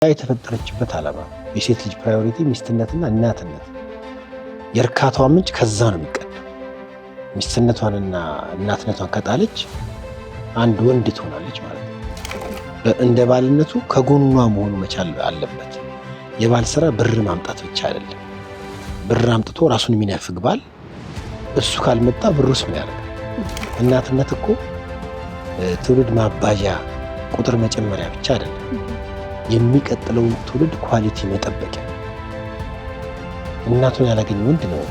የተፈጠረችበት ዓላማ የሴት ልጅ ፕራዮሪቲ ሚስትነትና እናትነት የርካታዋ ምንጭ ከዛ ነው የሚቀደው። ሚስትነቷንና እናትነቷን ከጣለች አንድ ወንድ ትሆናለች ማለት ነው። እንደ ባልነቱ ከጎኗ መሆኑ መቻል አለበት። የባል ስራ ብር ማምጣት ብቻ አይደለም። ብር አምጥቶ ራሱን የሚነፍግ ባል እሱ ካልመጣ ብሩስ ምን ያደርጋል? እናትነት እኮ ትውልድ ማባዣ ቁጥር መጨመሪያ ብቻ አይደለም። የሚቀጥለውን ትውልድ ኳሊቲ መጠበቂያ። እናቱን ያላገኘ ወንድ ነው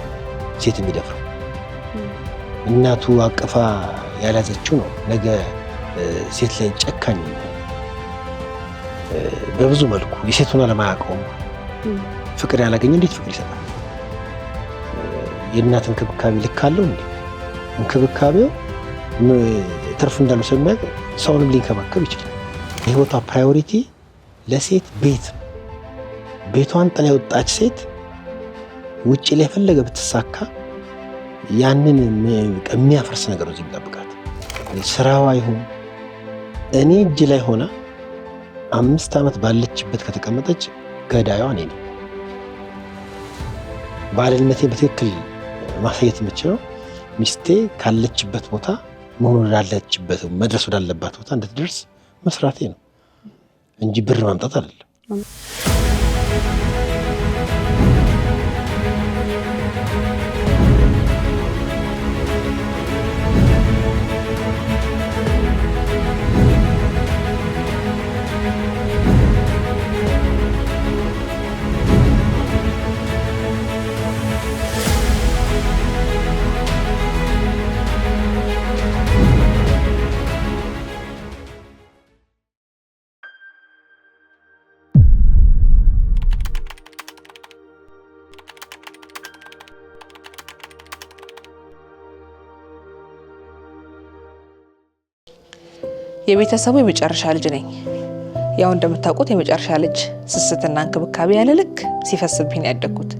ሴት የሚደፍረው። እናቱ አቅፋ ያልያዘችው ነው ነገ ሴት ላይ ጨካኝ ነው። በብዙ መልኩ የሴቱን አለማያውቀውም ፍቅር ያላገኘ እንዴት ፍቅር ይሰጣል? የእናት እንክብካቤ ልክ አለው እንዴ? እንክብካቤው ትርፍ እንዳለው ስለሚያውቅ ሰውንም ሊንከባከብ ይችላል። የህይወቷ ፕራዮሪቲ ለሴት ቤት ነው። ቤቷን ጥላ የወጣች ሴት ውጭ ላይ የፈለገ ብትሳካ ያንን የሚያፈርስ ነገር ነው የሚጠብቃት። ስራዋ ይሁን እኔ እጅ ላይ ሆና 5 ዓመት ባለችበት ከተቀመጠች ገዳዩዋ እኔ ነኝ። ባልነቴ በትክክል ማሳየት የምችለው ሚስቴ ካለችበት ቦታ መሆን ወዳለችበት መድረስ ወዳለባት ቦታ እንድትደርስ መስራቴ ነው እንጂ ብር ማምጣት አይደለም። የቤተሰቡ የመጨረሻ ልጅ ነኝ። ያው እንደምታውቁት የመጨረሻ ልጅ ስስትና እንክብካቤ ያለ ልክ ሲፈስብኝ ያደግኩት።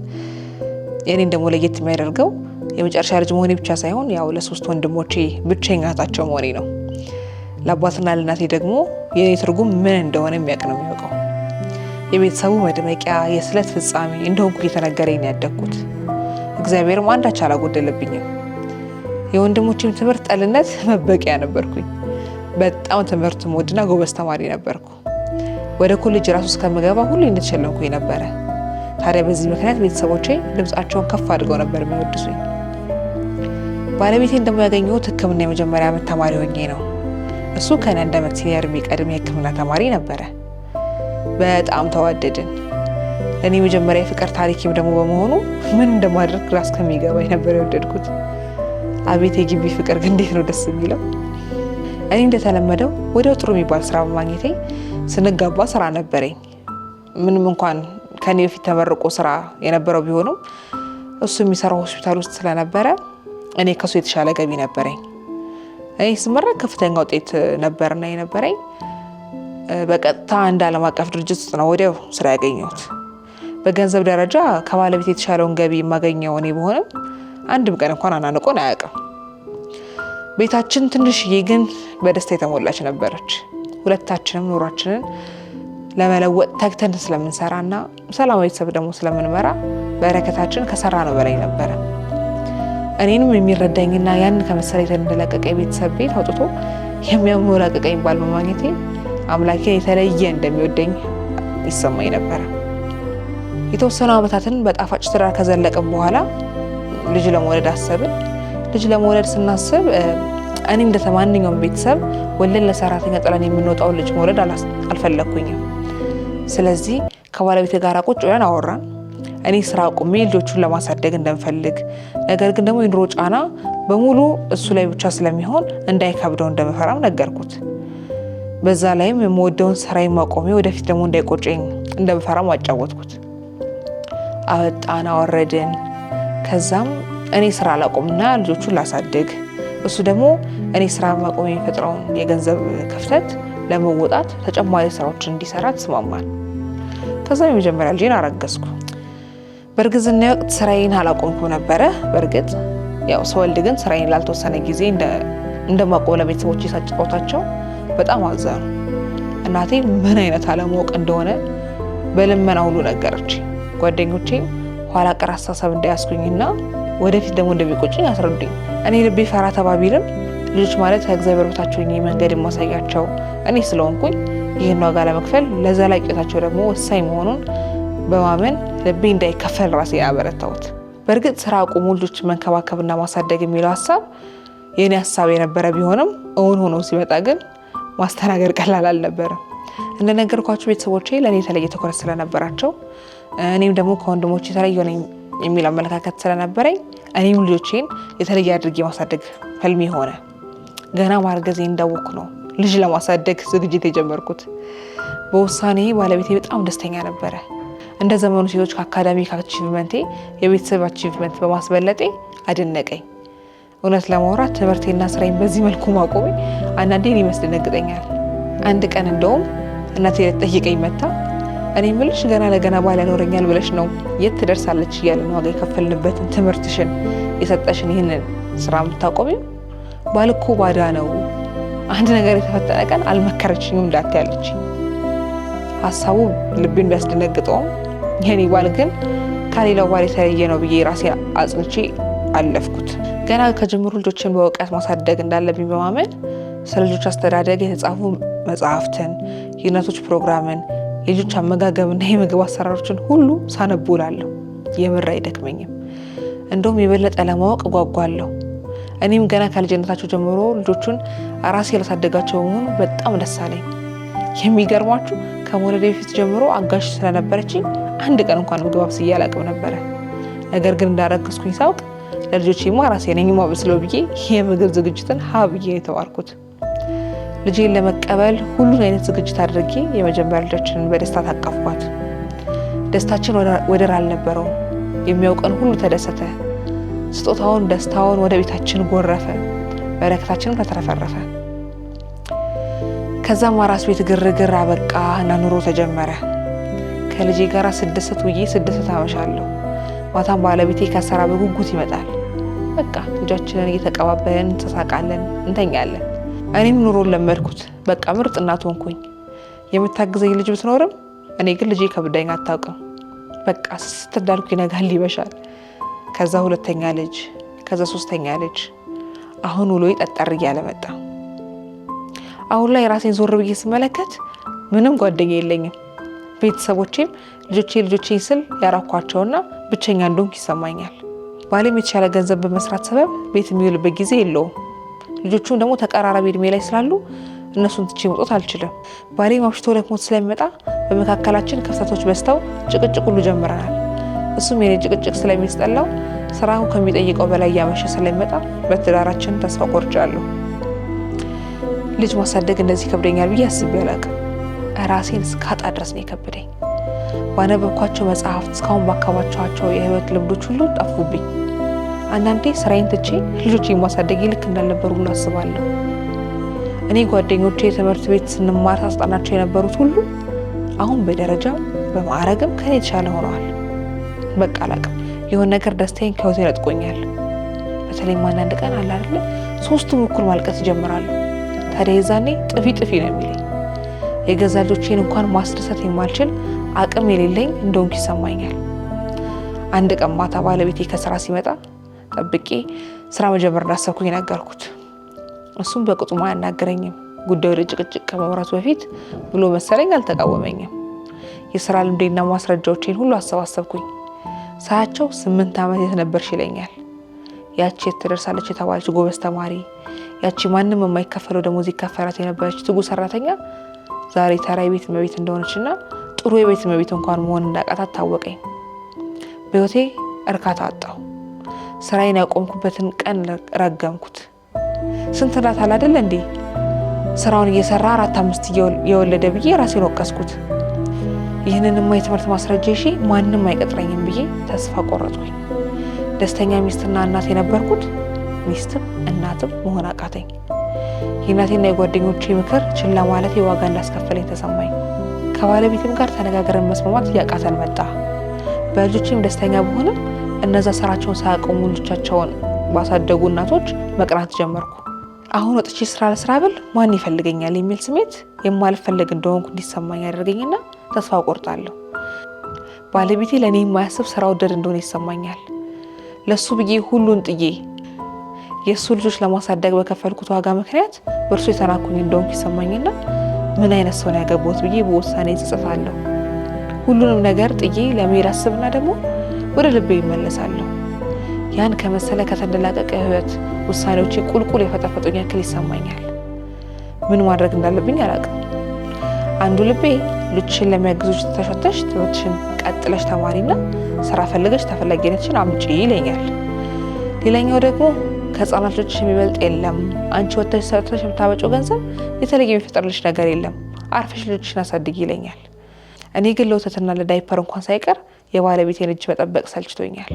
የኔን ደግሞ ለየት የሚያደርገው የመጨረሻ ልጅ መሆኔ ብቻ ሳይሆን ያው ለ3 ወንድሞቼ ብቸኛ እህታቸው መሆኔ ነው። ለአባትና ለእናቴ ደግሞ የኔ ትርጉም ምን እንደሆነ የሚያውቅ ነው የሚያውቀው። የቤተሰቡ መድመቂያ፣ የስለት ፍጻሜ እንደሆንኩ እየተነገረኝ ያደግኩት። እግዚአብሔርም አንዳች አላጎደለብኝም። የወንድሞቼም ትምህርት ጠልነት መበቂያ ነበርኩኝ። በጣም ትምህርት ሞድና ጎበዝ ተማሪ ነበርኩ። ወደ ኮሌጅ ራሱ እስከምገባ ሁሉ እንደተሸለምኩኝ ነበረ። ታዲያ በዚህ ምክንያት ቤተሰቦቼ ድምጻቸውን ከፍ አድርገው ነበር የሚወድሱኝ። ባለቤቴን ደግሞ ያገኘሁት ሕክምና የመጀመሪያ ዓመት ተማሪ ሆኜ ነው። እሱ ከኔ 1 ዓመት ሲኒየር የሚቀድም የሕክምና ተማሪ ነበረ። በጣም ተዋደድን። ለእኔ መጀመሪያ የፍቅር ታሪክም ደግሞ በመሆኑ ምን እንደማድረግ ግራ እስከሚገባኝ ነበር የወደድኩት። አቤት የግቢ ፍቅር ግን እንዴት ነው ደስ የሚለው! እኔ እንደተለመደው ወዲያው ጥሩ የሚባል ስራ በማግኘቴ ስንጋባ ስራ ነበረኝ። ምንም እንኳን ከኔ በፊት ተመርቆ ስራ የነበረው ቢሆንም እሱ የሚሰራው ሆስፒታል ውስጥ ስለነበረ እኔ ከሱ የተሻለ ገቢ ነበረኝ። እኔ ስመረቅ ከፍተኛ ውጤት ነበርና የነበረኝ በቀጥታ እንደ ዓለም አቀፍ ድርጅት ውስጥ ነው ወዲያው ስራ ያገኘሁት። በገንዘብ ደረጃ ከባለቤት የተሻለውን ገቢ የማገኘው እኔ በሆንም አንድም ቀን እንኳን አናንቆን አያውቅም። ቤታችን ትንሽዬ ግን በደስታ የተሞላች ነበረች። ሁለታችንም ኑሯችንን ለመለወጥ ተግተን ስለምንሰራና ሰላማዊ ቤተሰብ ደግሞ ስለምንመራ በረከታችን ከሰራ ነው በላይ ነበረ። እኔንም የሚረዳኝና ያንን ከመሰለ የተንደለቀቀ የቤተሰብ ቤት አውጥቶ የሚያሞላቀቀኝ ባል በማግኘቴ አምላኬን የተለየ እንደሚወደኝ ይሰማኝ ነበረ። የተወሰኑ ዓመታትን በጣፋጭ ትዳር ከዘለቅን በኋላ ልጅ ለመውለድ አሰብን። ልጅ ለመውለድ ስናስብ እኔ እንደማንኛውም ቤተሰብ ወለን ለሰራተኛ ጥለን የምንወጣውን ልጅ መውለድ አልፈለኩኝም። ስለዚህ ከባለቤቴ ጋር ቁጭ ብለን አወራን። እኔ ስራ አቁሜ ልጆቹን ለማሳደግ እንደምፈልግ፣ ነገር ግን ደግሞ የኑሮ ጫና በሙሉ እሱ ላይ ብቻ ስለሚሆን እንዳይከብደው እንደምፈራም ነገርኩት። በዛ ላይም የምወደውን ስራዬን ማቆሜ ወደፊት ደግሞ እንዳይቆጨኝ እንደምፈራም አጫወትኩት። አወጣን አወረድን። ከዛም እኔ ስራ ላቆምና ልጆቹን ላሳድግ፣ እሱ ደግሞ እኔ ስራ ማቆም የሚፈጥረውን የገንዘብ ክፍተት ለመወጣት ተጨማሪ ስራዎችን እንዲሰራ ተስማማን። ከዛ የመጀመሪያ ልጄን አረገዝኩ። በእርግዝና ወቅት ስራዬን አላቆምኩ ነበረ። በእርግጥ ያው ስወልድ ግን ስራዬን ላልተወሰነ ጊዜ እንደማቆም ለቤተሰቦቼ ሳጫውታቸው በጣም አዘኑ። እናቴ ምን አይነት አለማወቅ እንደሆነ በልመና ሁሉ ነገረች። ጓደኞቼም ኋላ ቀር አስተሳሰብ እንዳያስኩኝና ወደፊት ደግሞ እንደሚቆጭኝ አስረዱኝ። እኔ ልቤ ፈራ ተባቢልም ልጆች ማለት ከእግዚአብሔር በታች ሆኜ መንገድ የማሳያቸው እኔ ስለሆንኩኝ ይህን ዋጋ ለመክፈል ለዘላቂነታቸው ደግሞ ወሳኝ መሆኑን በማመን ልቤ እንዳይከፈል ራሴ ያበረታሁት። በእርግጥ ስራ አቁሙ ልጆችን መንከባከብና ማሳደግ የሚለው ሀሳብ የኔ ሀሳብ የነበረ ቢሆንም እውን ሆኖ ሲመጣ ግን ማስተናገድ ቀላል አልነበረም። እንደነገርኳቸው ቤተሰቦቼ ለእኔ የተለየ ትኩረት ስለነበራቸው እኔም ደግሞ ከወንድሞቼ የተለየ ነኝ የሚል አመለካከት ስለነበረኝ እኔም ልጆቼን የተለየ አድርጌ ማሳደግ ህልሜ ሆነ። ገና ማርገዜ እንዳወቅኩ ነው ልጅ ለማሳደግ ዝግጅት የጀመርኩት። በውሳኔ ባለቤቴ በጣም ደስተኛ ነበረ። እንደ ዘመኑ ሴቶች ከአካዳሚክ አቺቭመንቴ የቤተሰብ አቺቭመንት በማስበለጤ አደነቀኝ። እውነት ለማውራት ትምህርቴና ስራዬን በዚህ መልኩ ማቆሜ አንዳንዴ ያስደነግጠኛል። አንድ ቀን እንደውም እናቴ ልትጠይቀኝ መጣ። እኔ ምልሽ ገና ለገና ባል ያኖረኛል ብለሽ ነው የት ትደርሳለች እያለን ዋጋ የከፈልንበትን ትምህርትሽን የሰጠሽን ይህንን ስራ የምታቆሚው? ባል እኮ ባዳ ነው። አንድ ነገር የተፈጠረ ቀን አልመከረችኝም እንዳትያለች። ሀሳቡ ልቤን ቢያስደነግጠውም የኔ ባል ግን ከሌላው ባል የተለየ ነው ብዬ ራሴ አጽንቼ አለፍኩት። ገና ከጅምሩ ልጆችን በእውቀት ማሳደግ እንዳለብኝ በማመን ስለ ልጆች አስተዳደግ የተጻፉ መጽሐፍትን፣ የእናቶች ፕሮግራምን፣ የልጆች አመጋገብና የምግብ አሰራሮችን ሁሉ ሳነብ ውላለሁ። የምር አይደክመኝም። እንደውም የበለጠ ለማወቅ እጓጓለሁ። እኔም ገና ከልጅነታቸው ጀምሮ ልጆቹን ራሴ ያላሳደጋቸው በመሆኑ በጣም ደስ አለኝ። የሚገርማችሁ ከመውለዴ በፊት ጀምሮ አጋዥ ስለነበረችኝ አንድ ቀን እንኳን ምግብ አብስዬ አላውቅም ነበረ። ነገር ግን እንዳረገዝኩኝ ሳውቅ ለልጆቼማ ራሴ ነኝ ማበስለው ብዬ የምግብ ዝግጅትን ብዬ የተዋርኩት። ልጄን ለመቀበል ሁሉን አይነት ዝግጅት አድርጌ የመጀመሪያ ልጃችንን በደስታ ታቀፍኳት። ደስታችን ወደር አልነበረውም። የሚያውቀን ሁሉ ተደሰተ። ስጦታውን፣ ደስታውን ወደ ቤታችን ጎረፈ። በረከታችንን ተትረፈረፈ። ከዛም አራስ ቤት ግርግር አበቃ እና ኑሮ ተጀመረ። ከልጄ ጋር ስደሰት ውዬ ስደሰት አመሻለሁ። ማታም ባለቤቴ ከስራ በጉጉት ይመጣል። በቃ ልጃችንን እየተቀባበልን እንተሳቃለን፣ እንተኛለን። እኔም ኑሮን ለመድኩት። በቃ ምርጥ እናት ሆንኩኝ። የምታግዘኝ ልጅ ብትኖርም እኔ ግን ልጄ ከብዳኝ አታውቅም። በቃ ስስት እንዳልኩ ይነጋል፣ ይመሻል። ከዛ ሁለተኛ ልጅ፣ ከዛ ሶስተኛ ልጅ። አሁን ውሎዬ ጠጠር እያለ መጣ። አሁን ላይ ራሴን ዞር ብዬ ስመለከት ምንም ጓደኛ የለኝም። ቤተሰቦቼም ልጆቼ ስል ያራኳቸውና ብቸኛ እንደሆንኩ ይሰማኛል። ባሌም የተሻለ ገንዘብ በመስራት ሰበብ ቤት የሚውልበት ጊዜ የለውም። ልጆቹም ደግሞ ተቀራራቢ እድሜ ላይ ስላሉ እነሱን ትቼ መውጣት አልችልም። ባሌም አምሽቶ ለሞት ስለሚመጣ በመካከላችን ክፍተቶች በዝተው ጭቅጭቅ ሁሉ ጀምረናል። እሱም የኔ ጭቅጭቅ ስለሚያስጠላው ስራው ከሚጠይቀው በላይ እያመሸ ስለሚመጣ በትዳራችን ተስፋ ቆርጫለሁ። ልጅ ማሳደግ እንደዚህ ከብደኛል ብዬ አስቤ አላውቅም። ራሴን እስካጣ ድረስ ነው የከበደኝ። ባነበብኳቸው መጽሐፍት፣ እስካሁን ባካባቸዋቸው የህይወት ልምዶች ሁሉ ጠፉብኝ። አንዳንዴ ስራዬን ትቼ ልጆች የማሳደግ ልክ እንዳልነበሩ ሁሉ አስባለሁ። እኔ ጓደኞቼ የትምህርት ቤት ስንማር አስጣናቸው የነበሩት ሁሉ አሁን በደረጃ በማዕረግም ከኔ የተሻለ ሆነዋል። በቃ አላውቅም፣ የሆነ ነገር ደስታዬን ከህይወቴ ነጥቆኛል። በተለይም አንዳንድ ቀን አለ አይደለ ሶስቱም እኩል ማልቀስ ይጀምራሉ። ታዲያ የዛኔ ጥፊ ነው የሚለኝ። የገዛ ልጆቼን እንኳን ማስደሰት የማልችል አቅም የሌለኝ እንደሆንኩ ይሰማኛል። አንድ ቀን ማታ ባለቤቴ ከስራ ሲመጣ ጠብቄ ስራ መጀመር እንዳሰብኩኝ ነገርኩት። እሱም በቅጡ አያናገረኝም። ጉዳዩ ለጭቅጭቅ ከመምራቱ በፊት ብሎ መሰለኝ አልተቃወመኝም። የስራ ልምዴና ማስረጃዎቼን ሁሉ አሰባሰብኩኝ። ሳያቸው 8 ዓመት የት ነበርሽ ይለኛል። ያቺ የት ትደርሳለች የተባለች ጎበዝ ተማሪ፣ ያቺ ማንም የማይከፈለው ደሞዝ ይከፈላት የነበረች ትጉ ሰራተኛ ዛሬ ተራ የቤት እመቤት እንደሆነችና ጥሩ የቤት እመቤት እንኳን መሆን እንዳቃታት ታወቀኝ። በህይወቴ እርካታ አጣሁ። ስራዬን ያቆምኩበትን ቀን ረገምኩት። ስንት ናት አይደል እንዴ ስራውን እየሰራ 4-5 የወለደ ብዬ ራሴን ወቀስኩት። ይህንንማ የትምህርት ማስረጃ እሺ ማንም አይቀጥረኝም ብዬ ተስፋ ቆረጥኩኝ። ደስተኛ ሚስትና እናት የነበርኩት ሚስትም እናትም መሆን አቃተኝ። የእናቴና የጓደኞቼ ምክር ችላ ማለት የዋጋ እንዳስከፈለኝ ተሰማኝ። ከባለቤቴም ጋር ተነጋግረን መስማማት እያቃተን መጣ። በልጆቼም ደስተኛ ብሆንም እነዛ ስራቸውን ሳያቆሙ ልጆቻቸውን ባሳደጉ እናቶች መቅናት ጀመርኩ። አሁን ወጥቼ ስራ ለስራ ብል ማን ይፈልገኛል የሚል ስሜት የማልፈልግ እንደሆንኩ እንዲሰማኝ ያደርገኝና ተስፋ ቆርጣለሁ። ባለቤቴ ለእኔ የማያስብ ስራ ወደድ እንደሆነ ይሰማኛል። ለሱ ብዬ ሁሉን ጥዬ የእሱ ልጆች ለማሳደግ በከፈልኩት ዋጋ ምክንያት በእርሱ የተናኩኝ እንደሆንኩ ይሰማኝና ምን አይነት ሰው ነው ያገባሁት ብዬ በውሳኔ እጸጸታለሁ። ሁሉንም ነገር ጥዬ ለመሄድ አስብና ደግሞ ወደ ልቤ ይመለሳለሁ። ያን ከመሰለ ከተንደላቀቀ ህይወት ውሳኔዎቼ ቁልቁል የፈጠፈጡኝ ያክል ይሰማኛል። ምን ማድረግ እንዳለብኝ አላውቅም። አንዱ ልቤ ልጅሽን ለሚያግዙሽ ተሸተሽ ትምህርትሽን ቀጥለሽ ተማሪና ስራ ፈልገሽ ተፈላጊነትሽን አምጪ ይለኛል። ሌላኛው ደግሞ ከህፃናት ልጆችሽ የሚበልጥ የለም፣ አንቺ ወጥተሽ ሰርተሽ የምታመጪው ገንዘብ የተለየ የሚፈጠርልሽ ነገር የለም፣ አርፈሽ ልጆችሽን አሳድጊ ይለኛል። እኔ ግን ለወተትና ለዳይፐር እንኳን ሳይቀር የባለቤቴን እጅ መጠበቅ ሰልችቶኛል።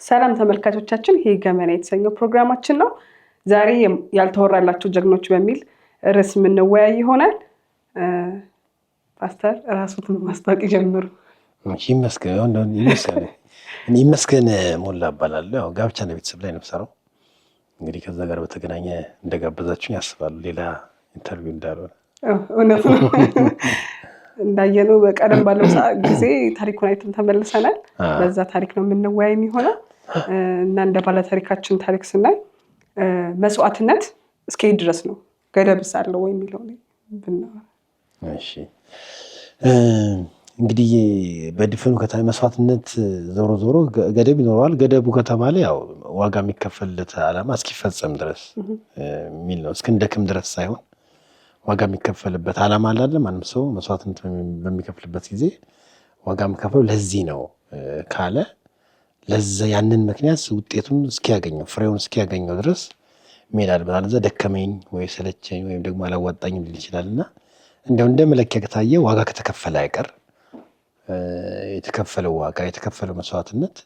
ሰላም ተመልካቾቻችን፣ ይሄ ገመና የተሰኘው ፕሮግራማችን ነው። ዛሬ ያልተወራላቸው ጀግኖች በሚል ርዕስ የምንወያይ ይሆናል። ፓስተር ራስዎትን ማስታወቅ ይጀምሩ። ይመስገን ሞላ እባላለሁ። ያው ጋብቻና ቤተሰብ ላይ ነው የምሰራው። እንግዲህ ከዛ ጋር በተገናኘ እንደጋበዛችሁኝ ያስባሉ ሌላ ኢንተርቪው እንዳልሆነ። እውነት ነው። እንዳየነው በቀደም ባለው ጊዜ ታሪኩን አይተን ተመልሰናል። በዛ ታሪክ ነው የምንወያይ የሚሆነው እና እንደ ባለ ታሪካችን ታሪክ ስናይ መስዋዕትነት እስከየት ድረስ ነው ገደብስ አለው ወይ የሚለው ብናወራ። እሺ እንግዲህ በድፍኑ መስዋዕትነት ዞሮ ዞሮ ገደብ ይኖረዋል። ገደቡ ከተባለ ያው ዋጋ የሚከፈልለት ዓላማ እስኪፈጸም ድረስ የሚል ነው። እስክንደክም ድረስ ሳይሆን ዋጋ የሚከፈልበት ዓላማ አለ። ማንም ሰው መስዋዕትነት በሚከፍልበት ጊዜ ዋጋ የሚከፍለው ለዚህ ነው ካለ ለዛ ያንን ምክንያት ውጤቱን እስኪያገኘው ፍሬውን እስኪያገኘው ድረስ መሄድ አለበት። አለዛ ደከመኝ ወይ ሰለቸኝ ወይም ደግሞ አላዋጣኝም ሊል ይችላልና እንደው እንደ መለኪያ ከታየ ዋጋ ከተከፈለ አይቀር የተከፈለው ዋጋ የተከፈለው መስዋዕትነት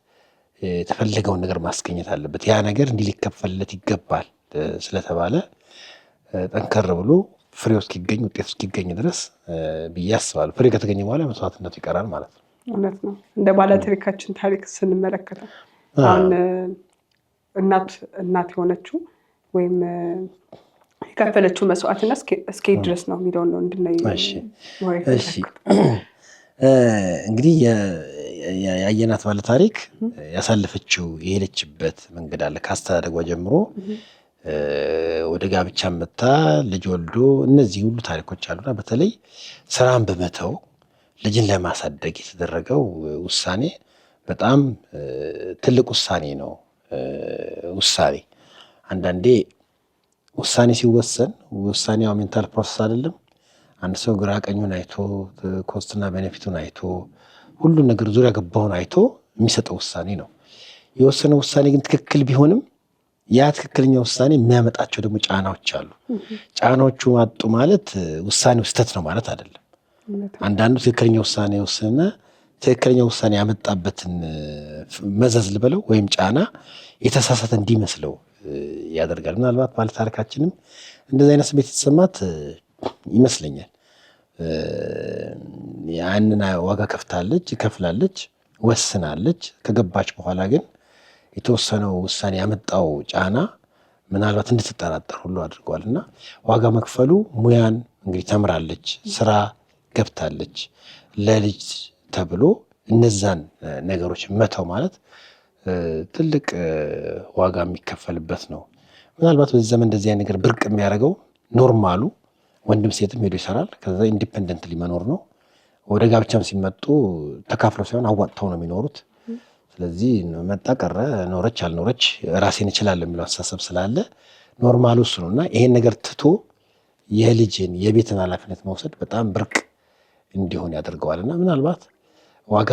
የተፈለገውን ነገር ማስገኘት አለበት። ያ ነገር እንዲህ ሊከፈልለት ይገባል ስለተባለ ጠንከር ብሎ ፍሬው እስኪገኝ ውጤቱ እስኪገኝ ድረስ ብዬ አስባለሁ። ፍሬ ከተገኘ በኋላ መስዋዕትነቱ ይቀራል ማለት ነው። እውነት ነው። እንደ ባለታሪካችን ታሪክ ስንመለከተው አሁን እናት የሆነችው ወይም የከፈለችው መስዋዕትነት እስከየት ድረስ ነው የሚለውን ነው እንድናይ። እሺ እንግዲህ ያየናት ባለ ታሪክ ያሳለፈችው የሄደችበት መንገድ አለ። ካስተዳደጓ ጀምሮ ወደ ጋብቻ መታ ልጅ ወልዶ እነዚህ ሁሉ ታሪኮች አሉና በተለይ ስራን በመተው ልጅን ለማሳደግ የተደረገው ውሳኔ በጣም ትልቅ ውሳኔ ነው። አንዳንዴ ውሳኔ ሲወሰን ውሳኔው ሜንታል ፕሮሰስ አይደለም። አንድ ሰው ግራ ቀኙን አይቶ ኮስትና ቤኔፊቱን አይቶ ሁሉን ነገር ዙሪያ ገባውን አይቶ የሚሰጠው ውሳኔ ነው። የወሰነው ውሳኔ ግን ትክክል ቢሆንም ያ ትክክለኛ ውሳኔ የሚያመጣቸው ደግሞ ጫናዎች አሉ። ጫናዎቹ ማጡ ማለት ውሳኔው ስህተት ነው ማለት አይደለም። አንዳንዱ ትክክለኛ ውሳኔ ወሰነ፣ ትክክለኛ ውሳኔ ያመጣበትን መዘዝ ልበለው ወይም ጫና የተሳሳተ እንዲመስለው ያደርጋል። ምናልባት ባለ ታሪካችንም እንደዚህ አይነት ስሜት የተሰማት ይመስለኛል። ያንን ዋጋ ከፍላለች፣ ወስናለች። ከገባች በኋላ ግን የተወሰነው ውሳኔ ያመጣው ጫና ምናልባት እንድትጠራጠር ሁሉ አድርገዋል እና ዋጋ መክፈሉ ሙያን እንግዲህ ተምራለች፣ ስራ ገብታለች። ለልጅ ተብሎ እነዛን ነገሮች መተው ማለት ትልቅ ዋጋ የሚከፈልበት ነው። ምናልባት በዚህ ዘመን እንደዚህ አይነት ነገር ብርቅ የሚያደርገው ኖርማሉ ወንድም ሴትም ሄዶ ይሰራል፣ ከዛ ኢንዲፔንደንትሊ መኖር ነው። ወደ ጋብቻም ሲመጡ ተካፍለው ሳይሆን አዋጥተው ነው የሚኖሩት። ስለዚህ መጣ ቀረ ኖረች አልኖረች ራሴን እችላለሁ የሚለው አስተሳሰብ ስላለ ኖርማሉ እሱ ነው እና ይሄን ነገር ትቶ የልጅን የቤትን ኃላፊነት መውሰድ በጣም ብርቅ እንዲሆን ያደርገዋል እና ምናልባት ዋጋ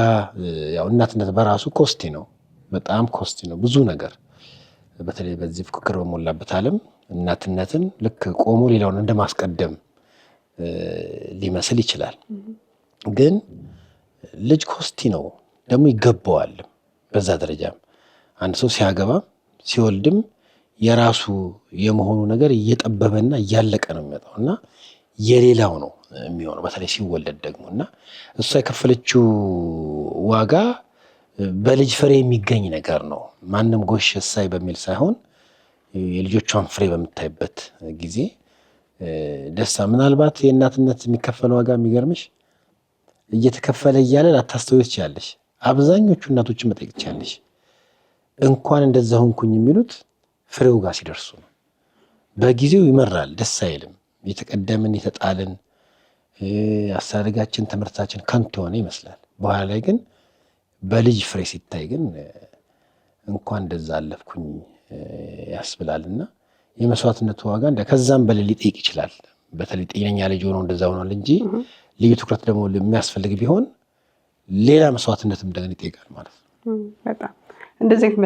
ያው እናትነት በራሱ ኮስቲ ነው፣ በጣም ኮስቲ ነው። ብዙ ነገር በተለይ በዚህ ፍክክር በሞላበት ዓለም እናትነትን ልክ ቆሞ ሌላውን እንደማስቀደም ሊመስል ይችላል። ግን ልጅ ኮስቲ ነው ደግሞ ይገባዋል። በዛ ደረጃም አንድ ሰው ሲያገባም ሲወልድም የራሱ የመሆኑ ነገር እየጠበበና እያለቀ ነው የሚመጣው እና የሌላው ነው የሚሆነው በተለይ ሲወለድ ደግሞ እና እሷ የከፈለችው ዋጋ በልጅ ፍሬ የሚገኝ ነገር ነው። ማንም ጎሽ እሳይ በሚል ሳይሆን የልጆቿን ፍሬ በምታይበት ጊዜ ደስታ። ምናልባት የእናትነት የሚከፈለው ዋጋ የሚገርምሽ እየተከፈለ እያለ ላታስተውይ ትችያለሽ። አብዛኞቹ እናቶችን መጠየቅ ትችያለሽ። እንኳን እንደዛ ሆንኩኝ የሚሉት ፍሬው ጋር ሲደርሱ ነው። በጊዜው ይመራል፣ ደስ አይልም። የተቀደምን የተጣልን አስተዳደጋችን ትምህርታችን ከንቱ የሆነ ይመስላል። በኋላ ላይ ግን በልጅ ፍሬ ሲታይ ግን እንኳን እንደዛ አለፍኩኝ ያስብላልና የመስዋዕትነቱ ዋጋ ከዛም በላይ ሊጠይቅ ይችላል። በተለይ ጤነኛ ልጅ ሆኖ እንደዛ ሆኗል እንጂ ልዩ ትኩረት ደግሞ የሚያስፈልግ ቢሆን ሌላ መስዋዕትነትም እንደገና ይጠይቃል ማለት ነው። በጣም እንደዚህ አይነት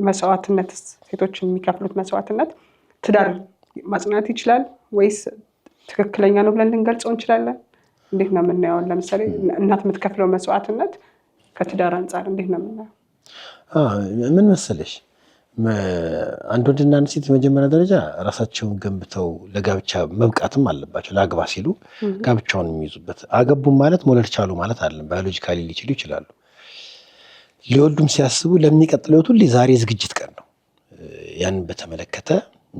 መስዋዕትነት ሴቶች የሚከፍሉት መስዋዕትነት ትዳር ማጽናት ይችላል ወይስ ትክክለኛ ነው ብለን ልንገልጸው እንችላለን? እንዴት ነው የምናየው? ለምሳሌ እናት የምትከፍለው መስዋዕትነት ከትዳር አንጻር እንዴት ነው የምናየው? ምን መሰለሽ አንድ ወንድና አንድ ሴት የመጀመሪያ ደረጃ ራሳቸውን ገንብተው ለጋብቻ መብቃትም አለባቸው። ለአግባ ሲሉ ጋብቻውን የሚይዙበት አገቡም ማለት መውለድ ቻሉ ማለት አይደለም። ባዮሎጂካሊ ሊችሉ ይችላሉ። ሊወልዱም ሲያስቡ ለሚቀጥለው ሁሉ ዛሬ ዝግጅት ቀን ነው። ያንን በተመለከተ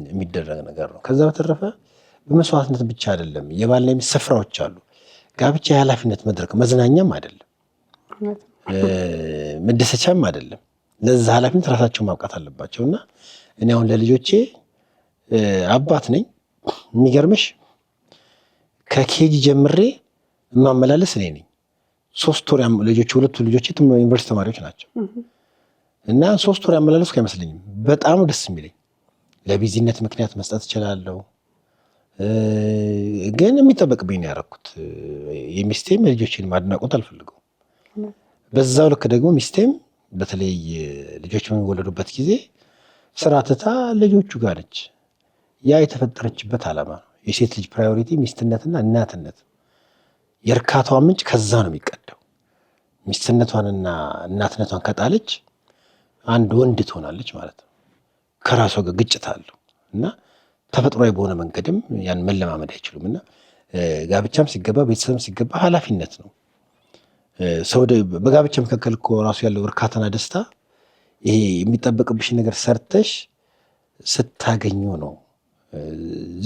የሚደረግ ነገር ነው። ከዛ በተረፈ በመስዋዕትነት ብቻ አይደለም። የባልና የሚስት ስፍራዎች አሉ። ጋብቻ የኃላፊነት መድረክ መዝናኛም አይደለም፣ መደሰቻም አይደለም። ለዛ ኃላፊነት ራሳቸው ማብቃት አለባቸው። እና እኔ አሁን ለልጆቼ አባት ነኝ። የሚገርምሽ ከኬጂ ጀምሬ የማመላለስ እኔ ነኝ። 3 ወር ልጆች ሁለቱ ልጆች ዩኒቨርሲቲ ተማሪዎች ናቸው እና 3 ወር ያመላለስኩ አይመስለኝም። በጣም ደስ የሚለኝ ለቢዚነት ምክንያት መስጠት እችላለሁ፣ ግን የሚጠበቅብኝ ነው ያደረኩት። የሚስቴም የልጆችን ማድናቆት አልፈልገው። በዛው ልክ ደግሞ ሚስቴም በተለይ ልጆች በሚወለዱበት ጊዜ ስራ ትታ ልጆቹ ጋር ነች። ያ የተፈጠረችበት ዓላማ ነው። የሴት ልጅ ፕራዮሪቲ ሚስትነትና እናትነት። የእርካታዋ ምንጭ ከዛ ነው የሚቀዳው። ሚስትነቷንና እናትነቷን ከጣለች አንድ ወንድ ትሆናለች ማለት ነው። ከራሷ ጋር ግጭት አለው እና ተፈጥሯዊ በሆነ መንገድም ያን መለማመድ አይችሉም። እና ጋብቻም ሲገባ ቤተሰብም ሲገባ ኃላፊነት ነው። ሰው በጋብቻ መካከል እኮ ራሱ ያለው እርካታና ደስታ ይሄ የሚጠበቅብሽ ነገር ሰርተሽ ስታገኙ ነው።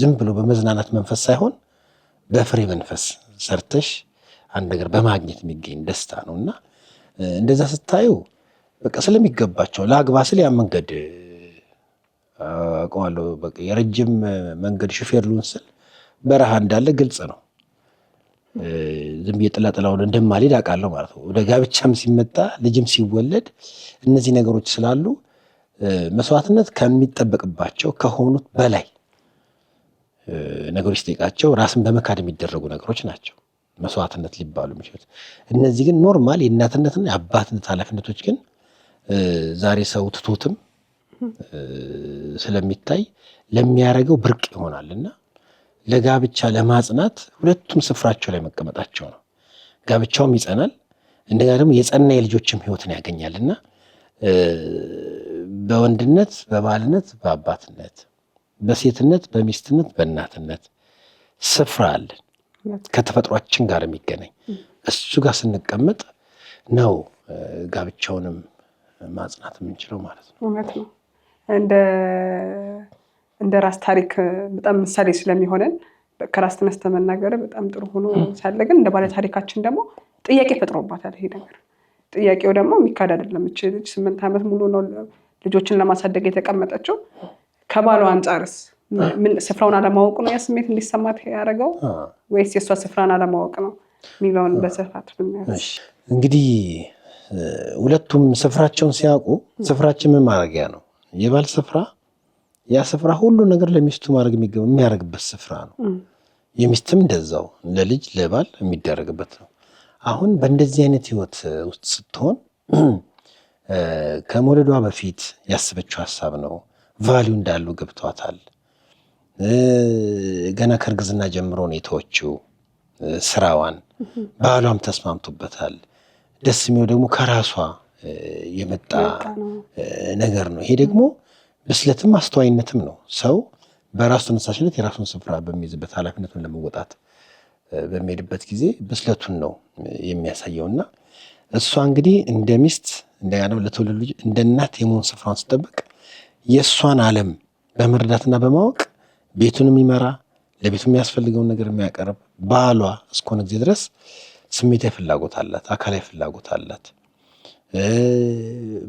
ዝም ብሎ በመዝናናት መንፈስ ሳይሆን በፍሬ መንፈስ ሰርተሽ አንድ ነገር በማግኘት የሚገኝ ደስታ ነው። እና እንደዛ ስታዩ በቃ ስለሚገባቸው ለአግባ ስል ያ መንገድ አውቀዋለሁ። በቃ የረጅም መንገድ ሹፌር ልሁን ስል በረሃ እንዳለ ግልጽ ነው። ዝም ብዬ ጥላጥላውን እንደማልሄድ አውቃለሁ ማለት ነው። ወደ ጋብቻም ሲመጣ ልጅም ሲወለድ እነዚህ ነገሮች ስላሉ መስዋዕትነት ከሚጠበቅባቸው ከሆኑት በላይ ነገሮች ሲጠይቃቸው ራስን በመካድ የሚደረጉ ነገሮች ናቸው መስዋዕትነት ሊባሉ የሚችሉት። እነዚህ ግን ኖርማል የእናትነትና የአባትነት ኃላፊነቶች ግን ዛሬ ሰው ትቶትም ስለሚታይ ለሚያደርገው ብርቅ ይሆናልና ለጋብቻ ለማጽናት ሁለቱም ስፍራቸው ላይ መቀመጣቸው ነው። ጋብቻውም ይጸናል፣ እንደገና ደግሞ የጸና የልጆችም ህይወትን ያገኛልና በወንድነት፣ በባልነት፣ በአባትነት፣ በሴትነት፣ በሚስትነት፣ በእናትነት ስፍራ አለን ከተፈጥሯችን ጋር የሚገናኝ። እሱ ጋር ስንቀመጥ ነው ጋብቻውንም ማጽናት የምንችለው ማለት ነው። እውነት ነው። እንደ ራስ ታሪክ በጣም ምሳሌ ስለሚሆነን ከራስ ተነስተ መናገር በጣም ጥሩ ሆኖ ሳለ ግን እንደ ባለ ታሪካችን ደግሞ ጥያቄ ፈጥሮባታል ይሄ ነገር። ጥያቄው ደግሞ የሚካድ አይደለም። እቺ ልጅ 8 ዓመት ሙሉ ነው ልጆችን ለማሳደግ የተቀመጠችው። ከባሏ አንጻርስ ምን ስፍራውን አለማወቅ ነው ያ ስሜት እንዲሰማት ያደረገው ወይስ የእሷ ስፍራን አለማወቅ ነው የሚለውን በስፋት ብናያስ? እንግዲህ ሁለቱም ስፍራቸውን ሲያውቁ ስፍራችን ምን ማድረጊያ ነው? የባል ስፍራ ያ ስፍራ ሁሉ ነገር ለሚስቱ ማድረግ የሚያደርግበት ስፍራ ነው። የሚስትም እንደዛው ለልጅ ለባል የሚደረግበት ነው። አሁን በእንደዚህ አይነት ህይወት ውስጥ ስትሆን ከመውለዷ በፊት ያስበችው ሀሳብ ነው። ቫሊዩ እንዳለው ገብቷታል። ገና ከእርግዝና ጀምሮ ነው የተወችው ስራዋን። ባሏም ተስማምቶበታል። ደስ የሚለው ደግሞ ከራሷ የመጣ ነገር ነው። ይሄ ደግሞ ብስለትም አስተዋይነትም ነው። ሰው በራሱ ተነሳሽነት የራሱን ስፍራ በሚይዝበት ኃላፊነቱን ለመወጣት በሚሄድበት ጊዜ ብስለቱን ነው የሚያሳየውና እሷ እንግዲህ እንደ ሚስት እንደገና ለትውልድ ልጅ እንደ እናት የመሆን ስፍራውን ስጠብቅ የእሷን ዓለም በመረዳትና በማወቅ ቤቱን የሚመራ ለቤቱ የሚያስፈልገውን ነገር የሚያቀርብ ባሏ እስከሆነ ጊዜ ድረስ ስሜታዊ ፍላጎት አላት፣ አካላዊ ፍላጎት አላት።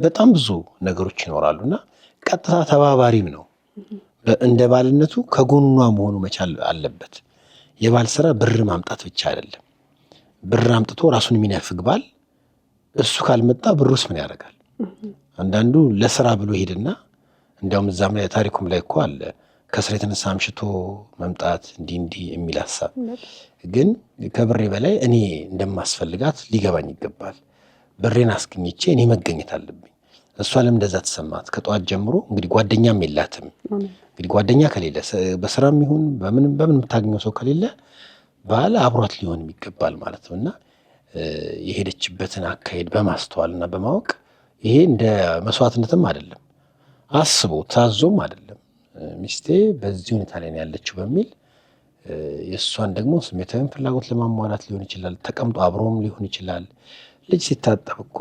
በጣም ብዙ ነገሮች ይኖራሉና ቀጥታ ተባባሪም ነው። እንደ ባልነቱ ከጎኗ መሆኑ መቻል አለበት። የባል ስራ ብር ማምጣት ብቻ አይደለም። ብር አምጥቶ ራሱን የሚነፍግ ባል እሱ ካልመጣ ብሩስ ምን ያደርጋል? አንዳንዱ ለስራ ብሎ ሄድና እንዲያውም እዛም ላይ ታሪኩም ላይ እኮ አለ ከስራ የተነሳ አምሽቶ መምጣት እንዲህ የሚል ሀሳብ። ግን ከብሬ በላይ እኔ እንደማስፈልጋት ሊገባኝ ይገባል። ብሬን አስገኝቼ እኔ መገኘት አለብኝ። እሷ ለምን እንደዛ ተሰማት? ከጠዋት ጀምሮ እንግዲህ ጓደኛም የላትም። እንግዲህ ጓደኛ ከሌለ በስራም ይሁን በምን የምታገኘው ሰው ከሌለ ባል አብሯት ሊሆንም ይገባል ማለት ነው። እና የሄደችበትን አካሄድ በማስተዋልና በማወቅ ይሄ እንደ መስዋዕትነትም አይደለም፣ አስቦ ታዞም አይደለም። ሚስቴ በዚህ ሁኔታ ላይ ያለችው በሚል የእሷን ደግሞ ስሜታዊን ፍላጎት ለማሟላት ሊሆን ይችላል። ተቀምጦ አብሮም ሊሆን ይችላል። ልጅ ሲታጠብ እኮ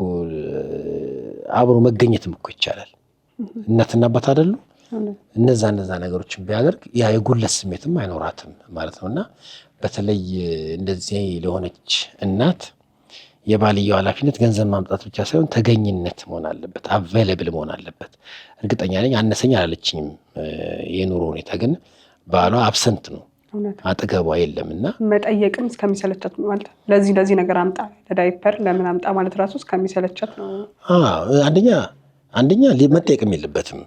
አብሮ መገኘትም እኮ ይቻላል። እናትና አባት አይደሉ? እነዛ ነገሮችን ቢያደርግ ያ የጉለት ስሜትም አይኖራትም ማለት ነውና በተለይ እንደዚህ ለሆነች እናት የባልየው ኃላፊነት ገንዘብ ማምጣት ብቻ ሳይሆን ተገኝነት መሆን አለበት፣ አቬለብል መሆን አለበት። እርግጠኛ ነኝ አነሰኝ አላለችኝም የኑሮ ሁኔታ፣ ግን ባሏ አብሰንት ነው፣ አጠገቧ የለምና መጠየቅም እስከሚሰለቻት ማለት ለዚህ ነገር አምጣ ለዳይፐር ለምን አምጣ ማለት ራሱ እስከሚሰለቻት ነው። አንደኛ መጠየቅም የለበትም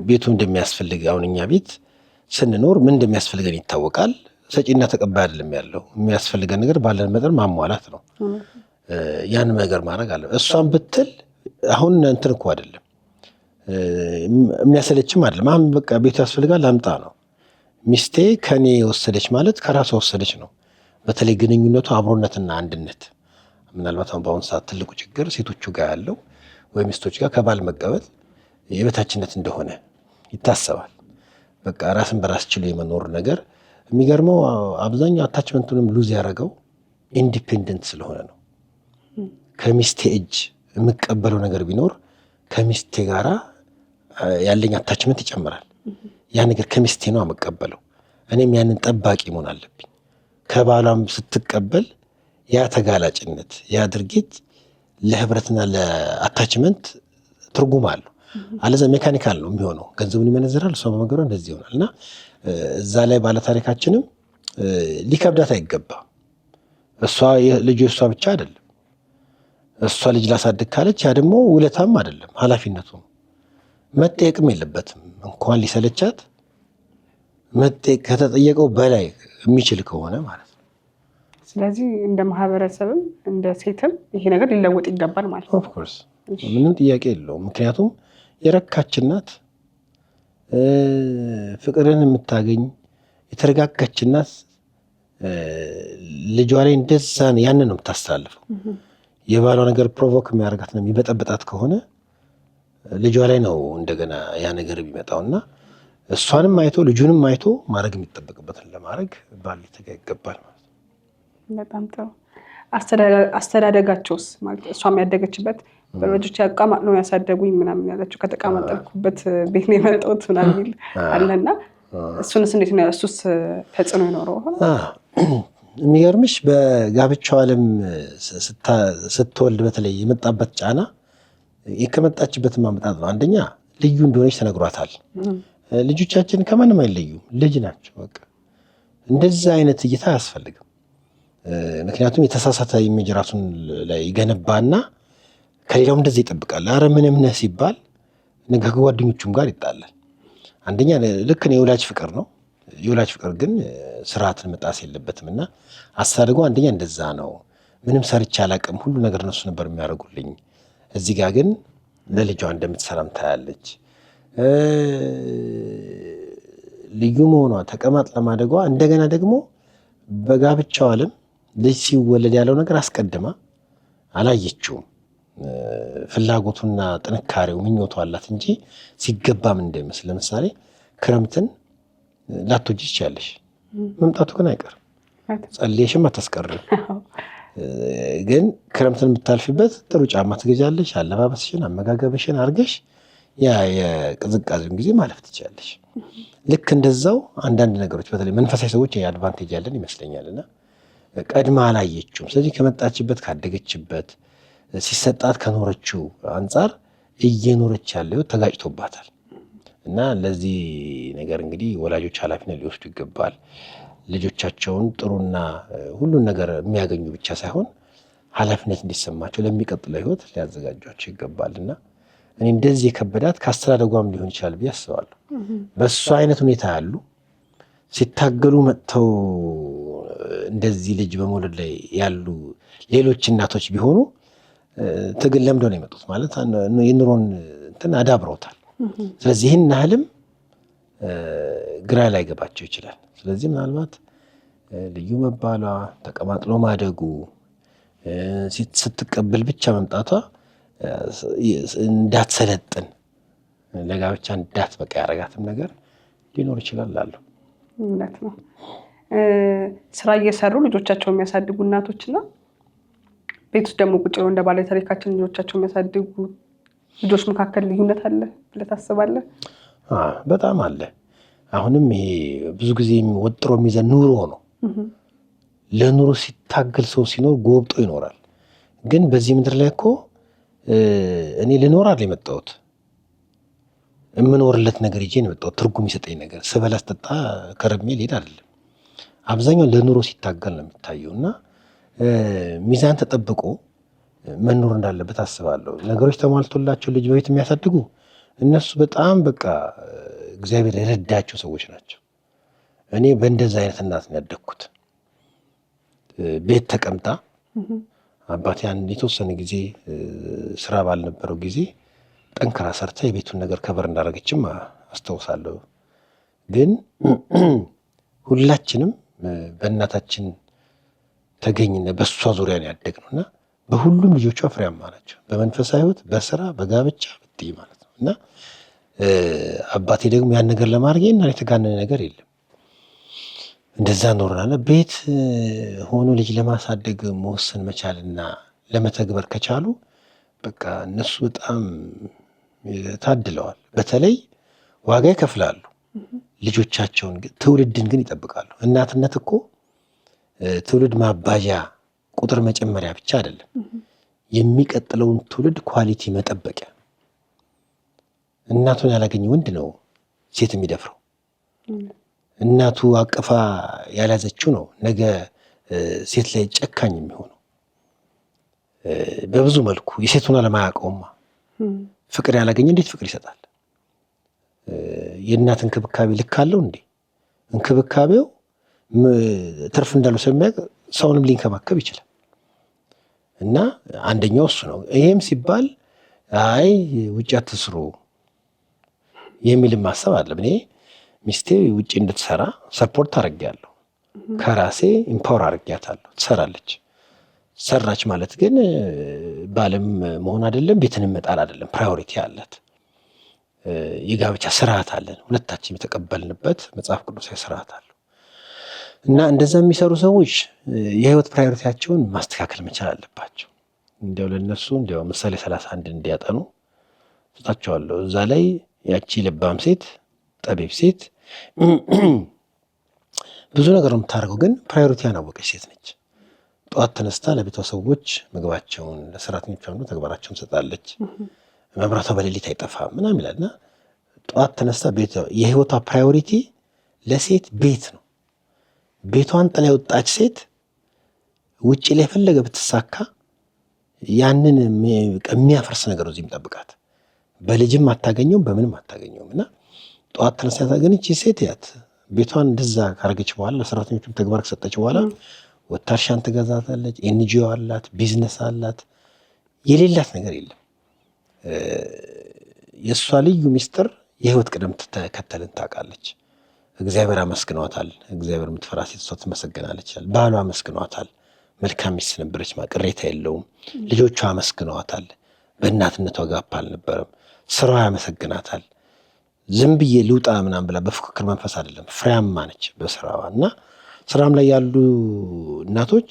ቤቱ እንደሚያስፈልግ። አሁን እኛ ቤት ስንኖር ምን እንደሚያስፈልገን ይታወቃል። ሰጪና ተቀባይ አይደለም ያለው። የሚያስፈልገን ነገር ባለን መጠን ማሟላት ነው። ያን ነገር ማድረግ አለ። እሷን ብትል አሁን እንትን እኮ አይደለም የሚያሰለችም አይደለም። አሁን በቃ ቤቱ ያስፈልጋል አምጣ ነው። ሚስቴ ከኔ ወሰደች ማለት ከራሷ ወሰደች ነው። በተለይ ግንኙነቱ አብሮነትና አንድነት ምናልባት አሁን በአሁኑ ሰዓት ትልቁ ችግር ሴቶቹ ጋር ያለው ወይ ሚስቶች ጋር ከባል መቀበል የበታችነት እንደሆነ ይታሰባል። በቃ ራስን በራስ ችሎ የመኖር ነገር። የሚገርመው አብዛኛው አታችመንቱንም ሉዝ ያደረገው ኢንዲፔንደንት ስለሆነ ነው። ከሚስቴ እጅ የምቀበለው ነገር ቢኖር ከሚስቴ ጋራ ያለኝ አታችመንት ይጨምራል። ያ ነገር ከሚስቴ ነው የምቀበለው። እኔም ያንን ጠባቂ መሆን አለብኝ። ከባሏም ስትቀበል ያ ተጋላጭነት፣ ያ ድርጊት ለህብረትና ለአታችመንት ትርጉም አለው። አለዛ ሜካኒካል ነው የሚሆነው። ገንዘቡን ይመነዝራል፣ እሷ በመገሯ እንደዚህ ይሆናል። እና እዛ ላይ ባለታሪካችንም ሊከብዳት አይገባም። እሷ ልጁ እሷ ብቻ አይደለም። እሷ ልጅ ላሳድግ ካለች ያ ደግሞ ውለታም አይደለም፣ ኃላፊነቱ መጠየቅም የለበትም። እንኳን ሊሰለቻት መጠየቅ ከተጠየቀው በላይ የሚችል ከሆነ ማለት ነው። ስለዚህ እንደ ማህበረሰብም እንደ ሴትም ይሄ ነገር ሊለወጥ ይገባል ማለት ነው። ኦፍኮርስ ምንም ጥያቄ የለውም። ምክንያቱም የረካች እናት፣ ፍቅርን የምታገኝ የተረጋጋች እናት ልጇ ላይ እንደዛ ያንን ነው የምታስተላልፈው። የባሏ ነገር ፕሮቮክ የሚያደርጋት ነው የሚበጠበጣት ከሆነ ልጇ ላይ ነው እንደገና ያ ነገር የሚመጣውና እሷንም አይቶ ልጁንም አይቶ ማድረግ የሚጠበቅበትን ለማድረግ ባል ሊተጋ ይገባል ማለት ነው። በጣም ጥሩ። አስተዳደጋቸውስ ማለት እሷም ያደገችበት በልጆች ያቃማጥ ነው ያሳደጉኝ ምናምን ያለችው ከተቃማጠልኩበት ቤት ነው የመጣሁት ምናምን አለና እሱንስ እንዴት ነው እሱስ ተጽዕኖ ይኖረው? የሚገርምሽ በጋብቻው ዓለም ስትወልድ በተለይ የመጣበት ጫና የከመጣችበት ማመጣት ነው። አንደኛ ልዩ እንደሆነች ተነግሯታል። ልጆቻችን ከማንም አይለዩም፣ ልጅ ናቸው። በቃ እንደዛ አይነት እይታ አያስፈልግም። ምክንያቱም የተሳሳተ ኢሜጅ ራሱን ላይ ይገነባና ከሌላው እንደዚህ ይጠብቃል። አረ ምንም ነህ ሲባል ከጓደኞቹም ጋር ይጣላል። አንደኛ ልክ ነው የወላጅ ፍቅር ነው። የወላጅ ፍቅር ግን ስርዓትን መጣስ የለበትም እና አሳድጎ አንደኛ እንደዛ ነው። ምንም ሰርቼ አላቅም፣ ሁሉ ነገር እነሱ ነበር የሚያደርጉልኝ። እዚህ ጋር ግን ለልጇ እንደምትሰራም ታያለች። ልዩ መሆኗ ተቀማጥ ለማደጓ እንደገና ደግሞ በጋብቻው ዓለም ልጅ ሲወለድ ያለው ነገር አስቀድማ አላየችውም። ፍላጎቱና ጥንካሬው ምኞቱ አላት እንጂ ሲገባ ምን እንደሚመስል ለምሳሌ ክረምትን ላትወጂ ትችያለሽ፣ መምጣቱ ግን አይቀርም። ጸልየሽም አታስቀርም። ግን ክረምትን የምታልፊበት ጥሩ ጫማ ትገዣለሽ፣ አለባበስሽን አመጋገብሽን አድርገሽ ያ የቅዝቃዜውን ጊዜ ማለፍ ትችያለሽ። ልክ እንደዛው አንዳንድ ነገሮች በተለይ መንፈሳዊ ሰዎች አድቫንቴጅ ያለን ይመስለኛልና ቀድማ አላየችውም። ስለዚህ ከመጣችበት ካደገችበት ሲሰጣት ከኖረችው አንጻር እየኖረች ያለው ተጋጭቶባታል። እና ለዚህ ነገር እንግዲህ ወላጆች ኃላፊነት ሊወስዱ ይገባል። ልጆቻቸውን ጥሩና ሁሉን ነገር የሚያገኙ ብቻ ሳይሆን ኃላፊነት እንዲሰማቸው ለሚቀጥለው ሕይወት ሊያዘጋጇቸው ይገባልና እኔ እንደዚህ የከበዳት ከአስተዳደጓም ሊሆን ይችላል ብዬ አስባለሁ። በእሱ አይነት ሁኔታ ያሉ ሲታገሉ መጥተው እንደዚህ ልጅ በመውለድ ላይ ያሉ ሌሎች እናቶች ቢሆኑ ትግል ለምደው ነው የመጡት ማለት የኑሮን እንትን አዳብረውታል። ስለዚህ ይህን ያህልም ግራ ላይ ገባቸው ይችላል። ስለዚህ ምናልባት ልዩ መባሏ ተቀማጥሎ ማደጉ ስትቀበል ብቻ መምጣቷ እንዳትሰለጥን ለጋብቻ እንዳትበቃ ያደረጋትም ነገር ሊኖር ይችላል አለው። እውነት ነው። ስራ እየሰሩ ልጆቻቸው የሚያሳድጉ እናቶችና ቤት ውስጥ ደግሞ ቁጭ ብለው እንደ ባለ ታሪካችን ልጆቻቸው የሚያሳድጉ ልጆች መካከል ልዩነት አለ ብለህ ታስባለህ? በጣም አለ። አሁንም ይሄ ብዙ ጊዜ ወጥሮ የሚይዘን ኑሮ ነው። ለኑሮ ሲታገል ሰው ሲኖር ጎብጦ ይኖራል። ግን በዚህ ምድር ላይ እኮ እኔ ልኖር አይደል የመጣሁት፣ የምኖርለት ነገር ይዤ ነው የመጣሁት። ትርጉም ይሰጠኝ ነገር ስበላ ስጠጣ ከረሜ ልሄድ አይደለም። አብዛኛው ለኑሮ ሲታገል ነው የሚታየው እና ሚዛን ተጠብቆ መኖር እንዳለበት አስባለሁ። ነገሮች ተሟልቶላቸው ልጅ በቤት የሚያሳድጉ እነሱ በጣም በቃ እግዚአብሔር የረዳቸው ሰዎች ናቸው። እኔ በእንደዛ አይነት እናት ነው ያደግኩት። ቤት ተቀምጣ አባቴ አንድ የተወሰነ ጊዜ ስራ ባልነበረው ጊዜ ጠንክራ ሰርታ የቤቱን ነገር ከበር እንዳደረገችም አስታውሳለሁ። ግን ሁላችንም በእናታችን ተገኝነ በእሷ ዙሪያ ነው ያደግነው እና በሁሉም ልጆቿ ፍሬያማ ናቸው። በመንፈሳዊ ሕይወት፣ በስራ፣ በጋብቻ ብትይ ማለት ነው እና አባቴ ደግሞ ያን ነገር ለማድረግ እና የተጋነነ ነገር የለም። እንደዛ ኖርናለ። ቤት ሆኖ ልጅ ለማሳደግ መወሰን መቻልና ለመተግበር ከቻሉ በቃ እነሱ በጣም ታድለዋል። በተለይ ዋጋ ይከፍላሉ። ልጆቻቸውን ትውልድን ግን ይጠብቃሉ። እናትነት እኮ ትውልድ ማባዣ ቁጥር መጨመሪያ ብቻ አይደለም፣ የሚቀጥለውን ትውልድ ኳሊቲ መጠበቂያ። እናቱን ያላገኘ ወንድ ነው ሴት የሚደፍረው። እናቱ አቅፋ ያልያዘችው ነው ነገ ሴት ላይ ጨካኝ የሚሆነው። በብዙ መልኩ የሴቱን አለማያውቀውማ ፍቅር ያላገኘ እንዴት ፍቅር ይሰጣል? የእናት እንክብካቤ ልክ አለው እንዴ? እንክብካቤው ትርፍ እንዳለው ስለሚያውቅ ሰውንም ሊንከባከብ ይችላል። እና አንደኛው እሱ ነው። ይሄም ሲባል አይ ውጭ አትስሩ የሚልም ማሰብ አለ። እኔ ሚስቴ ውጭ እንድትሰራ ሰፖርት አድርጌያለሁ። ከራሴ ኢምፓወር አድርጌያታለሁ። ትሰራለች። ሰራች ማለት ግን ባለም መሆን አይደለም፣ ቤትንም መጣል አይደለም። ፕራዮሪቲ አላት። የጋብቻ ስርዓት አለን። ሁለታችን የተቀበልንበት መጽሐፍ ቅዱሳዊ ስርዓት አለው እና እንደዛ የሚሰሩ ሰዎች የህይወት ፕራዮሪቲያቸውን ማስተካከል መቻል አለባቸው። እንዲያው ለነሱ እንዲያው ምሳሌ 31 እንዲያጠኑ ስጣቸዋለሁ። እዛ ላይ ያቺ ልባም ሴት ጠቢብ ሴት ብዙ ነገር ነው የምታደርገው፣ ግን ፕራዮሪቲ ያናወቀች ሴት ነች። ጠዋት ተነስታ ለቤቷ ሰዎች ምግባቸውን ለሰራተኞቿ ሁሉ ተግባራቸውን ሰጣለች። መብራቷ በሌሊት አይጠፋም ምናምን ይላልና ጠዋት ተነስታ የህይወቷ ፕራዮሪቲ ለሴት ቤት ነው። ቤቷን ጥላ የወጣች ሴት ውጭ ላይ የፈለገ ብትሳካ ያንን የሚያፈርስ ነገር እዚህ የሚጠብቃት በልጅም አታገኘውም፣ በምንም አታገኘውም። እና ጠዋት ተነስታ ታገኘች ሴት ያት ቤቷን እንደዛ ካረገች በኋላ ለሰራተኞቹም ተግባር ከሰጠች በኋላ ወታርሻን ትገዛታለች። ኤንጂኦ አላት፣ ቢዝነስ አላት፣ የሌላት ነገር የለም። የእሷ ልዩ ሚስጥር የህይወት ቅደም ተከተልን ታውቃለች። እግዚአብሔር አመስግኗታል። እግዚአብሔር የምትፈራ ሴት እሷ ትመሰገናለች። ባሏ አመስግኗታል። መልካም ሚስት ነበረች፣ ቅሬታ የለውም። ልጆቿ አመስግኗታል። በእናትነቷ ጋፕ አልነበረም። ስራዋ ያመሰግናታል። ዝም ብዬ ልውጣ ምናምን ብላ በፉክክር መንፈስ አይደለም፣ ፍሬያማ ነች በስራዋ። እና ስራም ላይ ያሉ እናቶች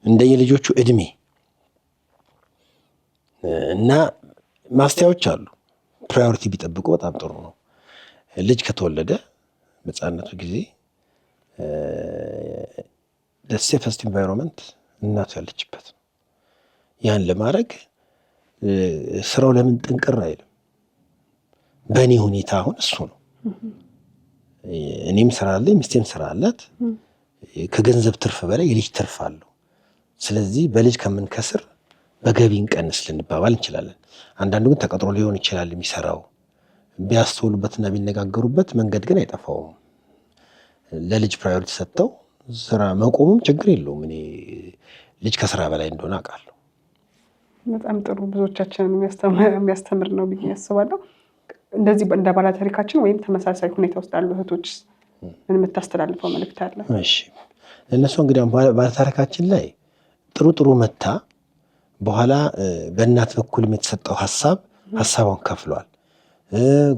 እንደየልጆቹ እድሜ እና ማስተያዎች አሉ ፕራዮሪቲ ቢጠብቁ በጣም ጥሩ ነው። ልጅ ከተወለደ በሕፃንነቱ ጊዜ ሴፈስት ኢንቫይሮንመንት እናቱ ያለችበት ነው። ያን ለማድረግ ስራው ለምን ጥንቅር አይልም? በእኔ ሁኔታ አሁን እሱ ነው። እኔም ስራ አለኝ፣ ሚስቴም ስራ አላት። ከገንዘብ ትርፍ በላይ የልጅ ትርፍ አለው። ስለዚህ በልጅ ከምንከስር በገቢ እንቀንስ ልንባባል እንችላለን። አንዳንዱ ግን ተቀጥሮ ሊሆን ይችላል የሚሰራው። ቢያስተውሉበትና ቢነጋገሩበት መንገድ ግን አይጠፋውም። ለልጅ ፕራዮሪቲ ሰጥተው ስራ መቆሙም ችግር የለውም። እኔ ልጅ ከስራ በላይ እንደሆነ አውቃለሁ። በጣም ጥሩ፣ ብዙዎቻችንን የሚያስተምር ነው ብዬ ያስባለሁ። እንደዚህ እንደ ባለታሪካችን ወይም ተመሳሳይ ሁኔታ ውስጥ ያሉ እህቶች ምን የምታስተላልፈው መልእክት አለ? እሺ፣ እነሱ እንግዲህ ባለታሪካችን ላይ ጥሩ መታ በኋላ በእናት በኩልም የተሰጠው ሀሳቧን ከፍሏል።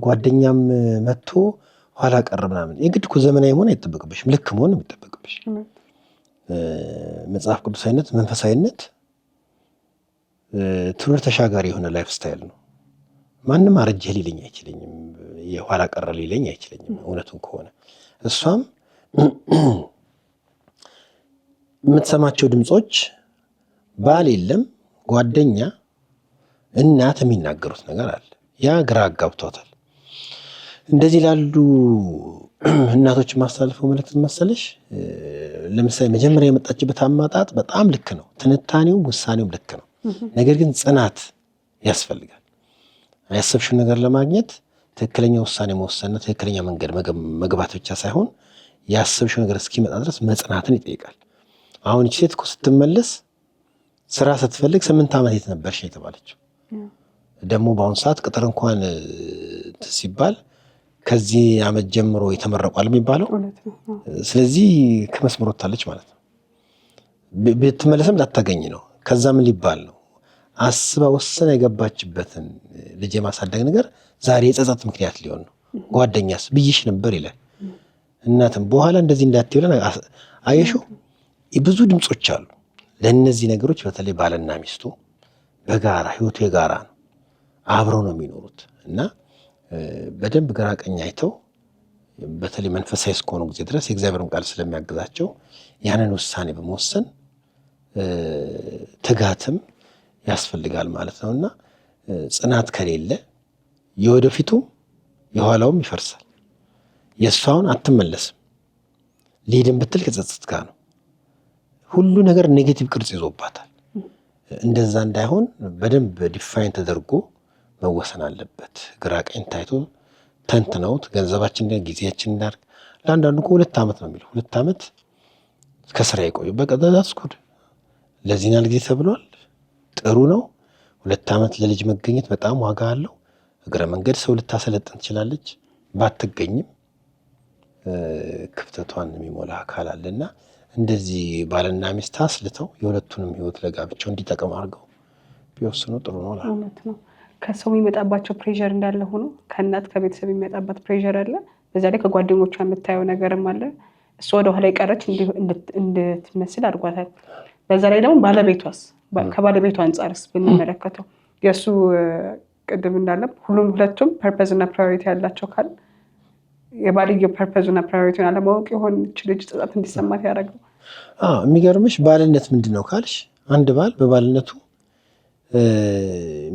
ጓደኛም መጥቶ ኋላ ቀር ምናምን የግድ እኮ ዘመናዊ መሆን አይጠበቅብሽም፣ ልክ መሆን ነው የሚጠበቅብሽ። መጽሐፍ ቅዱሳዊነት፣ መንፈሳዊነት ትውልድ ተሻጋሪ የሆነ ላይፍ ስታይል ነው። ማንም አረጀህ ሊለኝ አይችለኝም፣ የኋላ ቀረ ሊለኝ አይችለኝም እውነቱን ከሆነ። እሷም የምትሰማቸው ድምፆች ባል የለም፣ ጓደኛ፣ እናት የሚናገሩት ነገር አለ። ያ ግራ አጋብቷታል። እንደዚህ ላሉ እናቶች ማስተላለፈው መልእክት መሰለሽ፣ ለምሳሌ መጀመሪያ የመጣችበት አማጣጥ በጣም ልክ ነው፣ ትንታኔውም ውሳኔውም ልክ ነው። ነገር ግን ጽናት ያስፈልጋል። ያሰብሽው ነገር ለማግኘት ትክክለኛ ውሳኔ መወሰንና ትክክለኛ መንገድ መግባት ብቻ ሳይሆን ያሰብሽው ነገር እስኪመጣ ድረስ መጽናትን ይጠይቃል። አሁን እቺ ሴት እኮ ስትመለስ ስራ ስትፈልግ 8 ዓመት የት ነበርሽ የተባለችው። ደግሞ በአሁኑ ሰዓት ቅጥር እንኳን ሲባል ከዚህ ዓመት ጀምሮ የተመረቋል የሚባለው። ስለዚህ ከመስመር ወጥታለች ማለት ነው። ብትመለስም ላታገኝ ነው። ከዛ ምን ሊባል ነው? አስባ ወሰና የገባችበትን ልጅ የማሳደግ ነገር ዛሬ የጸጸት ምክንያት ሊሆን ነው። ጓደኛስ ብይሽ ነበር ይላል። እናትም በኋላ እንደዚህ እንዳትይ ብለን አየሽው። ብዙ ድምፆች አሉ። ለእነዚህ ነገሮች በተለይ ባልና ሚስቱ በጋራ ህይወቱ የጋራ ነው፣ አብረው ነው የሚኖሩት እና በደንብ ግራ ቀኝ አይተው በተለይ መንፈሳዊ እስከሆኑ ጊዜ ድረስ የእግዚአብሔርን ቃል ስለሚያግዛቸው ያንን ውሳኔ በመወሰን ትጋትም ያስፈልጋል ማለት ነው እና ጽናት ከሌለ የወደፊቱም የኋላውም ይፈርሳል። የእሷውን አትመለስም። ሊሄድን ብትል ከጸጸት ጋር ነው። ሁሉ ነገር ኔጌቲቭ ቅርጽ ይዞባታል። እንደዛ እንዳይሆን በደንብ ዲፋይን ተደርጎ መወሰን አለበት። ግራ ቀኝ ታይቶ ተንትነውት ገንዘባችን ጊዜያችን እንዳርግ። ለአንዳንዱ እኮ 2 ዓመት ነው የሚለው 2 ዓመት ከስራ የቆዩ በቃ ዳስኩድ ለዚህና ጊዜ ተብሏል። ጥሩ ነው። 2 ዓመት ለልጅ መገኘት በጣም ዋጋ አለው። እግረ መንገድ ሰው ልታሰለጥን ትችላለች። ባትገኝም ክፍተቷን የሚሞላ አካል አለና እንደዚህ ባልና ሚስት አስልተው የሁለቱንም ህይወት ለጋብቻው እንዲጠቅም አድርገው ቢወስኑ ጥሩ ነው። እውነት ነው። ከሰው የሚመጣባቸው ፕሬሸር እንዳለ ሆኖ ከእናት ከቤተሰብ የሚመጣባት ፕሬሸር አለ። በዛ ላይ ከጓደኞቿ የምታየው ነገርም አለ። እሷ ወደኋላ የቀረች እንድትመስል አድርጓታል። በዛ ላይ ደግሞ ባለቤቷስ ከባለቤቷ አንጻርስ ብንመለከተው የእሱ ቅድም እንዳለ ሁለቱም ፐርፐዝ እና ፕራዮሪቲ ያላቸው ካል የባልየው ፐርፐዝ እና ፕራዮሪቲን አለማወቅ የሆነች ልጅ ጸጸት እንዲሰማት ያደረገው። የሚገርምሽ ባልነት ምንድን ነው ካልሽ አንድ ባል በባልነቱ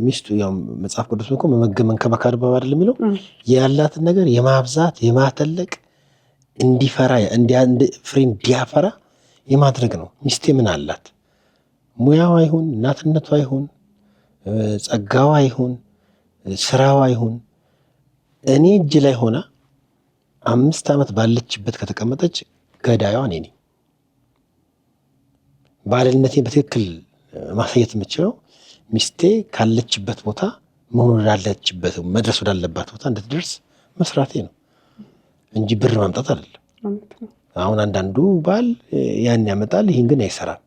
ሚስቱ ያው መጽሐፍ ቅዱስ እኮ መንከባከብ አይደል የሚለው ያላትን ነገር የማብዛት የማተለቅ እንዲፈራ ፍሬ እንዲያፈራ የማድረግ ነው። ሚስቴ ምን አላት? ሙያዋ ይሁን እናትነቷ ይሁን ጸጋዋ ይሁን ስራዋ ይሁን እኔ እጅ ላይ ሆና 5 ዓመት ባለችበት ከተቀመጠች ገዳዩዋ እኔ ነኝ። ባልነቴን በትክክል ማሳየት የምችለው ሚስቴ ካለችበት ቦታ መሆን ወዳለችበት መድረስ ወዳለባት ቦታ እንድትደርስ መስራቴ ነው እንጂ ብር ማምጣት አይደለም። አሁን አንዳንዱ ባል ያን ያመጣል፣ ይህን ግን አይሰራም።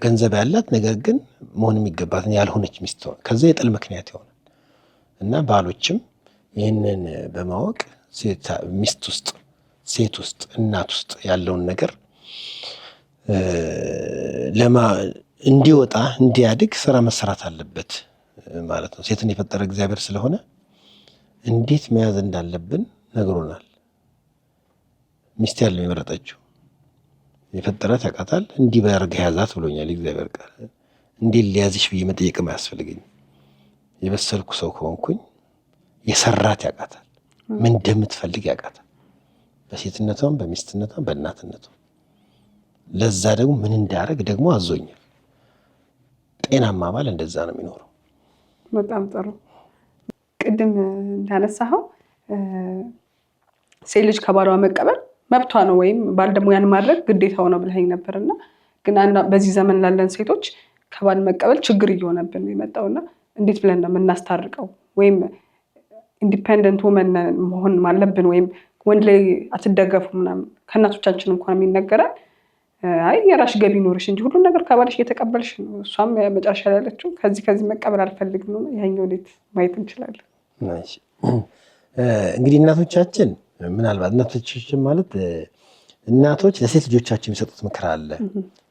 ገንዘብ ያላት ነገር ግን መሆን የሚገባትን ያልሆነች ሚስት ሆነ ከዛ የጥል ምክንያት ይሆናል። እና ባሎችም ይህንን በማወቅ ሚስት ውስጥ፣ ሴት ውስጥ፣ እናት ውስጥ ያለውን ነገር እንዲወጣ እንዲያድግ ስራ መሰራት አለበት ማለት ነው። ሴትን የፈጠረ እግዚአብሔር ስለሆነ እንዴት መያዝ እንዳለብን ነግሮናል። ሚስት ያለው የመረጠችው የፈጠራት ያውቃታል። እንዲህ በአድርገህ ያዛት ብሎኛል እግዚአብሔር ቃል። እንዴት ሊያዝሽ ብዬ መጠየቅም አያስፈልገኝም። የበሰልኩ ሰው ከሆንኩኝ የሰራት ያውቃታል፣ ምን እንደምትፈልግ ያውቃታል፣ በሴትነቷም፣ በሚስትነቷም፣ በእናትነቷም። ለዛ ደግሞ ምን እንዳደርግ ደግሞ አዞኛል። ጤናማ ባል እንደዛ ነው የሚኖረው። በጣም ጥሩ። ቅድም እንዳነሳኸው ሴት ልጅ ከባሏ መቀበል መብቷ ነው ወይም ባል ደግሞ ያን ማድረግ ግዴታው ነው ብለኸኝ ነበርና ግን በዚህ ዘመን ላለን ሴቶች ከባል መቀበል ችግር እየሆነብን ነው የመጣውና እንዴት ብለን ነው የምናስታርቀው? ወይም ኢንዲፔንደንት ወመን መሆን አለብን ወይም ወንድ ላይ አትደገፉ ምናምን ከእናቶቻችን እንኳን የሚነገራል። አይ የራሽ ገቢ ኖርሽ እንጂ ሁሉን ነገር ከባልሽ እየተቀበልሽ ነው። እሷም መጨረሻ ላይ ያለችው ከዚህ መቀበል አልፈልግም ነው። ያኛው እንዴት ማየት እንችላለን? እንግዲህ እናቶቻችን ምናልባት እናቶቻችን ማለት እናቶች ለሴት ልጆቻቸው የሚሰጡት ምክር አለ።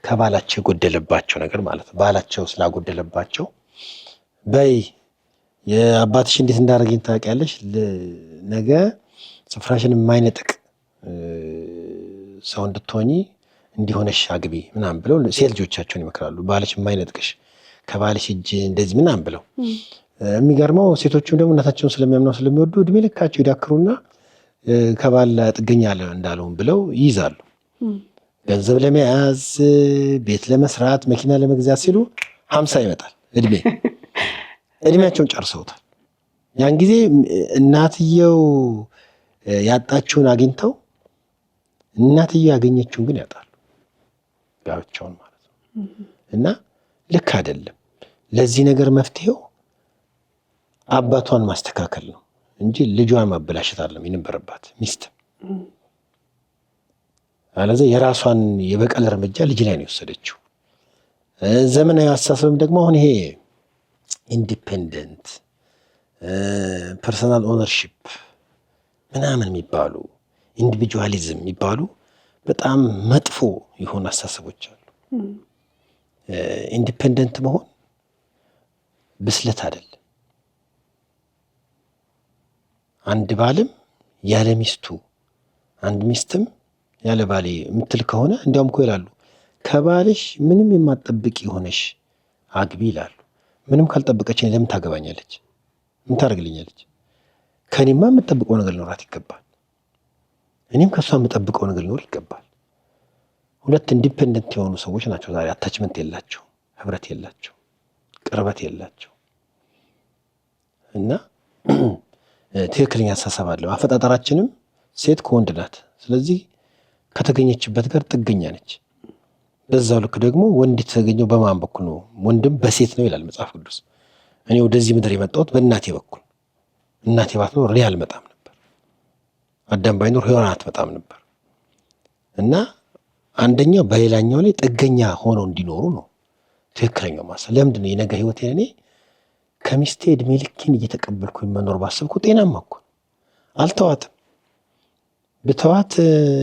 ከባላቸው የጎደለባቸው ነገር ማለት ነው። ባላቸው ስላጎደለባቸው በይ የአባትሽ እንዴት እንዳደረገኝ ታውቂያለሽ፣ ነገ ስፍራሽን የማይነጥቅ ሰው እንድትሆኚ እንዲሆነሽ አግቢ ምናምን ብለው ሴት ልጆቻቸውን ይመክራሉ። ባልሽ የማይነጥቅሽ ከባልሽ እጅ እንደዚህ ምናምን ብለው። የሚገርመው ሴቶቹም ደግሞ እናታቸውን ስለሚያምነው ስለሚወዱ እድሜ ልካቸው ይዳክሩና ከባል ጥገኛ እንዳለውን ብለው ይይዛሉ። ገንዘብ ለመያዝ፣ ቤት ለመስራት፣ መኪና ለመግዛት ሲሉ 50 ይመጣል እድሜያቸውን ጨርሰውታል። ያን ጊዜ እናትየው ያጣችውን አግኝተው እናትየው ያገኘችውን ግን ያጣሉ፣ ጋብቻውን ማለት ነው። እና ልክ አይደለም። ለዚህ ነገር መፍትሄው አባቷን ማስተካከል ነው እንጂ ልጇን ማበላሸት አለም የነበረባት ሚስት። አለዛ የራሷን የበቀል እርምጃ ልጅ ላይ ነው የወሰደችው። ዘመናዊ አስተሳሰብም ደግሞ አሁን ይሄ ኢንዲፔንደንት ፐርሰናል ኦነርሺፕ ምናምን የሚባሉ ኢንዲቪጁዋሊዝም የሚባሉ በጣም መጥፎ የሆኑ አስተሳሰቦች አሉ። ኢንዲፔንደንት መሆን ብስለት አይደለም። አንድ ባልም ያለ ሚስቱ አንድ ሚስትም ያለ ባሌ የምትል ከሆነ እንዲያውም እኮ ይላሉ ከባልሽ ምንም የማትጠብቂ ሆነሽ አግቢ ይላሉ። ምንም ካልጠበቀች ለምን ታገባኛለች? ምን ታደርግልኛለች? ከኔማ የምጠብቀው ነገር ሊኖራት ይገባል። እኔም ከሷ የምጠብቀው ነገር ሊኖር ይገባል። ሁለት ኢንዲፔንደንት የሆኑ ሰዎች ናቸው ዛሬ አታችመንት የላቸው፣ ህብረት የላቸው፣ ቅርበት የላቸው እና ትክክለኛ አስተሳሰብ አለው። አፈጣጠራችንም ሴት ከወንድ ናት። ስለዚህ ከተገኘችበት ጋር ጥገኛ ነች። በዛው ልክ ደግሞ ወንድ የተገኘው በማን በኩል ነው? ወንድም በሴት ነው ይላል መጽሐፍ ቅዱስ። እኔ ወደዚህ ምድር የመጣሁት በእናቴ በኩል፣ እናቴ ባትኖር እኔ አልመጣም ነበር፣ አዳም ባይኖር ሔዋን አትመጣም ነበር። እና አንደኛው በሌላኛው ላይ ጥገኛ ሆነው እንዲኖሩ ነው ትክክለኛው ማሰብ። ለምንድን ነው የነገ ህይወቴ እኔ ከሚስቴ እድሜ ልኬን እየተቀበልኩኝ መኖር ባሰብኩ ጤናማ እኮ አልተዋትም። ብተዋት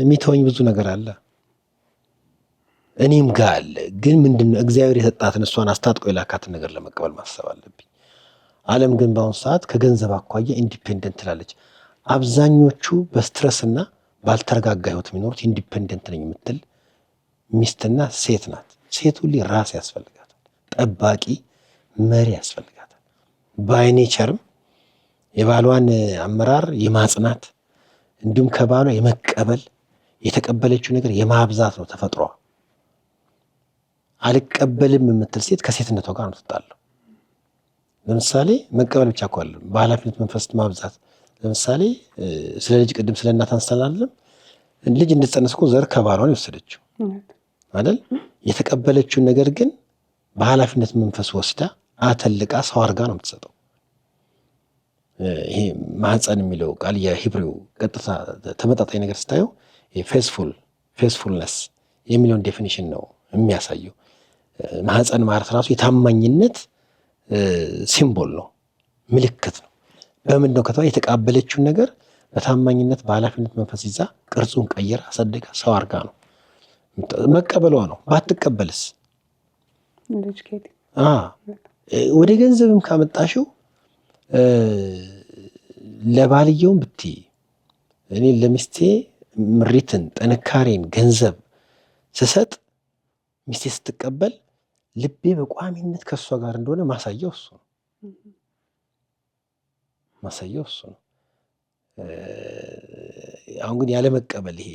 የሚተወኝ ብዙ ነገር አለ፣ እኔም ጋር አለ። ግን ምንድነው እግዚአብሔር የሰጣትን እሷን አስታጥቆ የላካትን ነገር ለመቀበል ማሰብ አለብኝ። ዓለም ግን በአሁኑ ሰዓት ከገንዘብ አኳያ ኢንዲፔንደንት ትላለች። አብዛኞቹ በስትረስና ባልተረጋጋ ህይወት የሚኖሩት ኢንዲፔንደንት ነኝ የምትል ሚስትና ሴት ናት። ሴት ሁሌ ራስ ያስፈልጋታል፣ ጠባቂ መሪ ያስፈልጋታል። ባይኔቸርም የባሏን አመራር የማጽናት እንዲሁም ከባሏ የመቀበል የተቀበለችው ነገር የማብዛት ነው ተፈጥሯ። አልቀበልም የምትል ሴት ከሴትነቷ ጋር ነው ትጣለው። ለምሳሌ መቀበል ብቻ እኮ አይደለም፣ በኃላፊነት መንፈስ ማብዛት። ለምሳሌ ስለ ልጅ ቅድም ስለ እናት አንስተናልም። ልጅ እንድትጸንስ እኮ ዘር ከባሏ ነው የወሰደችው አይደል? የተቀበለችውን ነገር ግን በኃላፊነት መንፈስ ወስዳ አተልቃ ሰው አድርጋ ነው የምትሰጠው። ይሄ ማህፀን የሚለው ቃል የሂብሪው ቀጥታ ተመጣጣኝ ነገር ስታየው ፌስፉልነስ የሚለውን ዴፊኒሽን ነው የሚያሳየው። ማህፀን ማለት ራሱ የታማኝነት ሲምቦል ነው፣ ምልክት ነው። በምን ነው ከተባለ የተቀበለችውን ነገር በታማኝነት በኃላፊነት መንፈስ ይዛ ቅርጹን ቀይራ አሳድጋ ሰው አድርጋ ነው መቀበሏ ነው። ባትቀበልስ? ወደ ገንዘብም ካመጣሽው ለባልየውም ብትይ እኔ ለሚስቴ ምሪትን፣ ጥንካሬን፣ ገንዘብ ስሰጥ ሚስቴ ስትቀበል ልቤ በቋሚነት ከእሷ ጋር እንደሆነ ማሳያው እሱ ነው። አሁን ግን ያለ መቀበል፣ ይሄ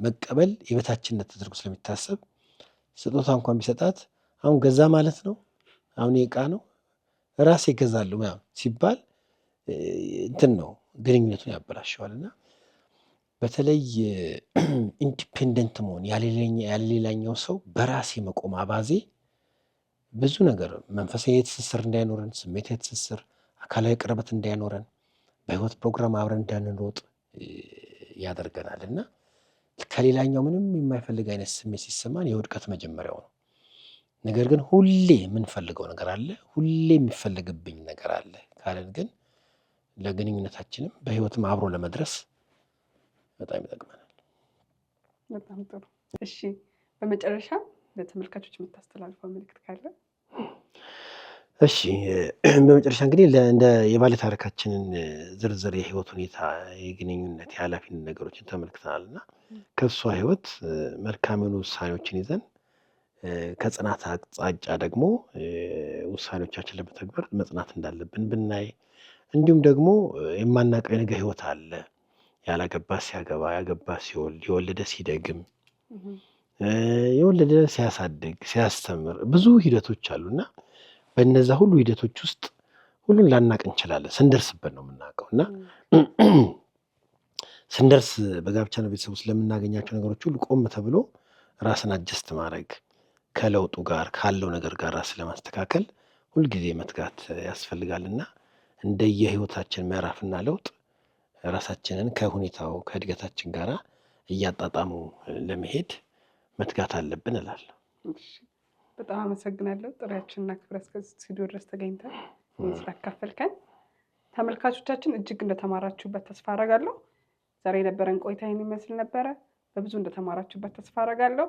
መቀበል የበታችነት ተደርጎ ስለሚታሰብ ስጦታ እንኳን ቢሰጣት አሁን ገዛ ማለት ነው፣ አሁን ዕቃ ነው ራሴ እገዛለሁ ሲባል እንትን ነው ግንኙነቱን ያበላሸዋል። እና በተለይ ኢንዲፔንደንት መሆን ያለሌላኛው ሰው በራሴ መቆም አባዜ ብዙ ነገር መንፈሳዊ ትስስር እንዳይኖረን፣ ስሜታዊ ትስስር፣ አካላዊ ቅርበት እንዳይኖረን፣ በህይወት ፕሮግራም አብረን እንዳንሮጥ ያደርገናል። እና ከሌላኛው ምንም የማይፈልግ አይነት ስሜት ሲሰማን የውድቀት መጀመሪያው ነው። ነገር ግን ሁሌ የምንፈልገው ነገር አለ፣ ሁሌ የሚፈልግብኝ ነገር አለ ካለን ግን ለግንኙነታችንም በህይወትም አብሮ ለመድረስ በጣም ይጠቅመናል። በጣም ጥሩ። እሺ፣ በመጨረሻ ለተመልካቾች የምታስተላልፈው መልዕክት ካለ? እሺ፣ በመጨረሻ እንግዲህ እንደ የባለ ታሪካችንን ዝርዝር የህይወት ሁኔታ፣ የግንኙነት፣ የኃላፊነት ነገሮችን ተመልክተናል እና ከእሷ ህይወት መልካም የሆኑ ውሳኔዎችን ይዘን ከጽናት አቅጣጫ ደግሞ ውሳኔዎቻችን ለመተግበር መጽናት እንዳለብን ብናይ፣ እንዲሁም ደግሞ የማናውቀው የነገ ህይወት አለ። ያላገባ ሲያገባ፣ ያገባ ሲወልድ፣ የወለደ ሲደግም፣ የወለደ ሲያሳድግ፣ ሲያስተምር ብዙ ሂደቶች አሉና በእነዛ ሁሉ ሂደቶች ውስጥ ሁሉን ላናቅ እንችላለን። ስንደርስበት ነው የምናውቀው። እና ስንደርስ በጋብቻና ቤተሰብ ውስጥ ለምናገኛቸው ነገሮች ሁሉ ቆም ተብሎ ራስን አጀስት ማድረግ፣ ከለውጡ ጋር ካለው ነገር ጋር ራስ ለማስተካከል ሁልጊዜ መትጋት ያስፈልጋልና እንደየህይወታችን ምዕራፍና ለውጥ ራሳችንን ከሁኔታው ከእድገታችን ጋር እያጣጣሙ ለመሄድ መትጋት አለብን እላለሁ። በጣም አመሰግናለሁ። ጥሪያችንና ክብረ እስከዚህ ስቱዲዮ ድረስ ተገኝተን ስላካፈልከን። ተመልካቾቻችን እጅግ እንደተማራችሁበት ተስፋ አደርጋለሁ። ዛሬ የነበረን ቆይታ ይህን ይመስል ነበረ። በብዙ እንደተማራችሁበት ተስፋ አደርጋለሁ።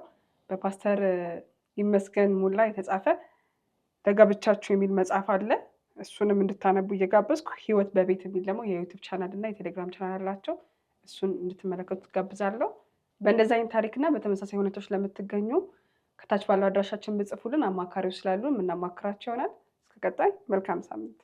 በፓስተር ይመስገን ሙላ የተጻፈ ለጋብቻችሁ የሚል መጽሐፍ አለ። እሱንም እንድታነቡ እየጋበዝኩ ህይወት በቤት የሚል ደግሞ የዩቲዩብ ቻናል እና የቴሌግራም ቻናል አላቸው። እሱን እንድትመለከቱ ጋብዛለሁ። በእንደዚህ አይነት ታሪክና በተመሳሳይ ሁኔታዎች ለምትገኙ ከታች ባለው አድራሻችን ብጽፉልን አማካሪዎች ስላሉ የምናማክራቸው ይሆናል። እስከ ቀጣይ መልካም ሳምንት።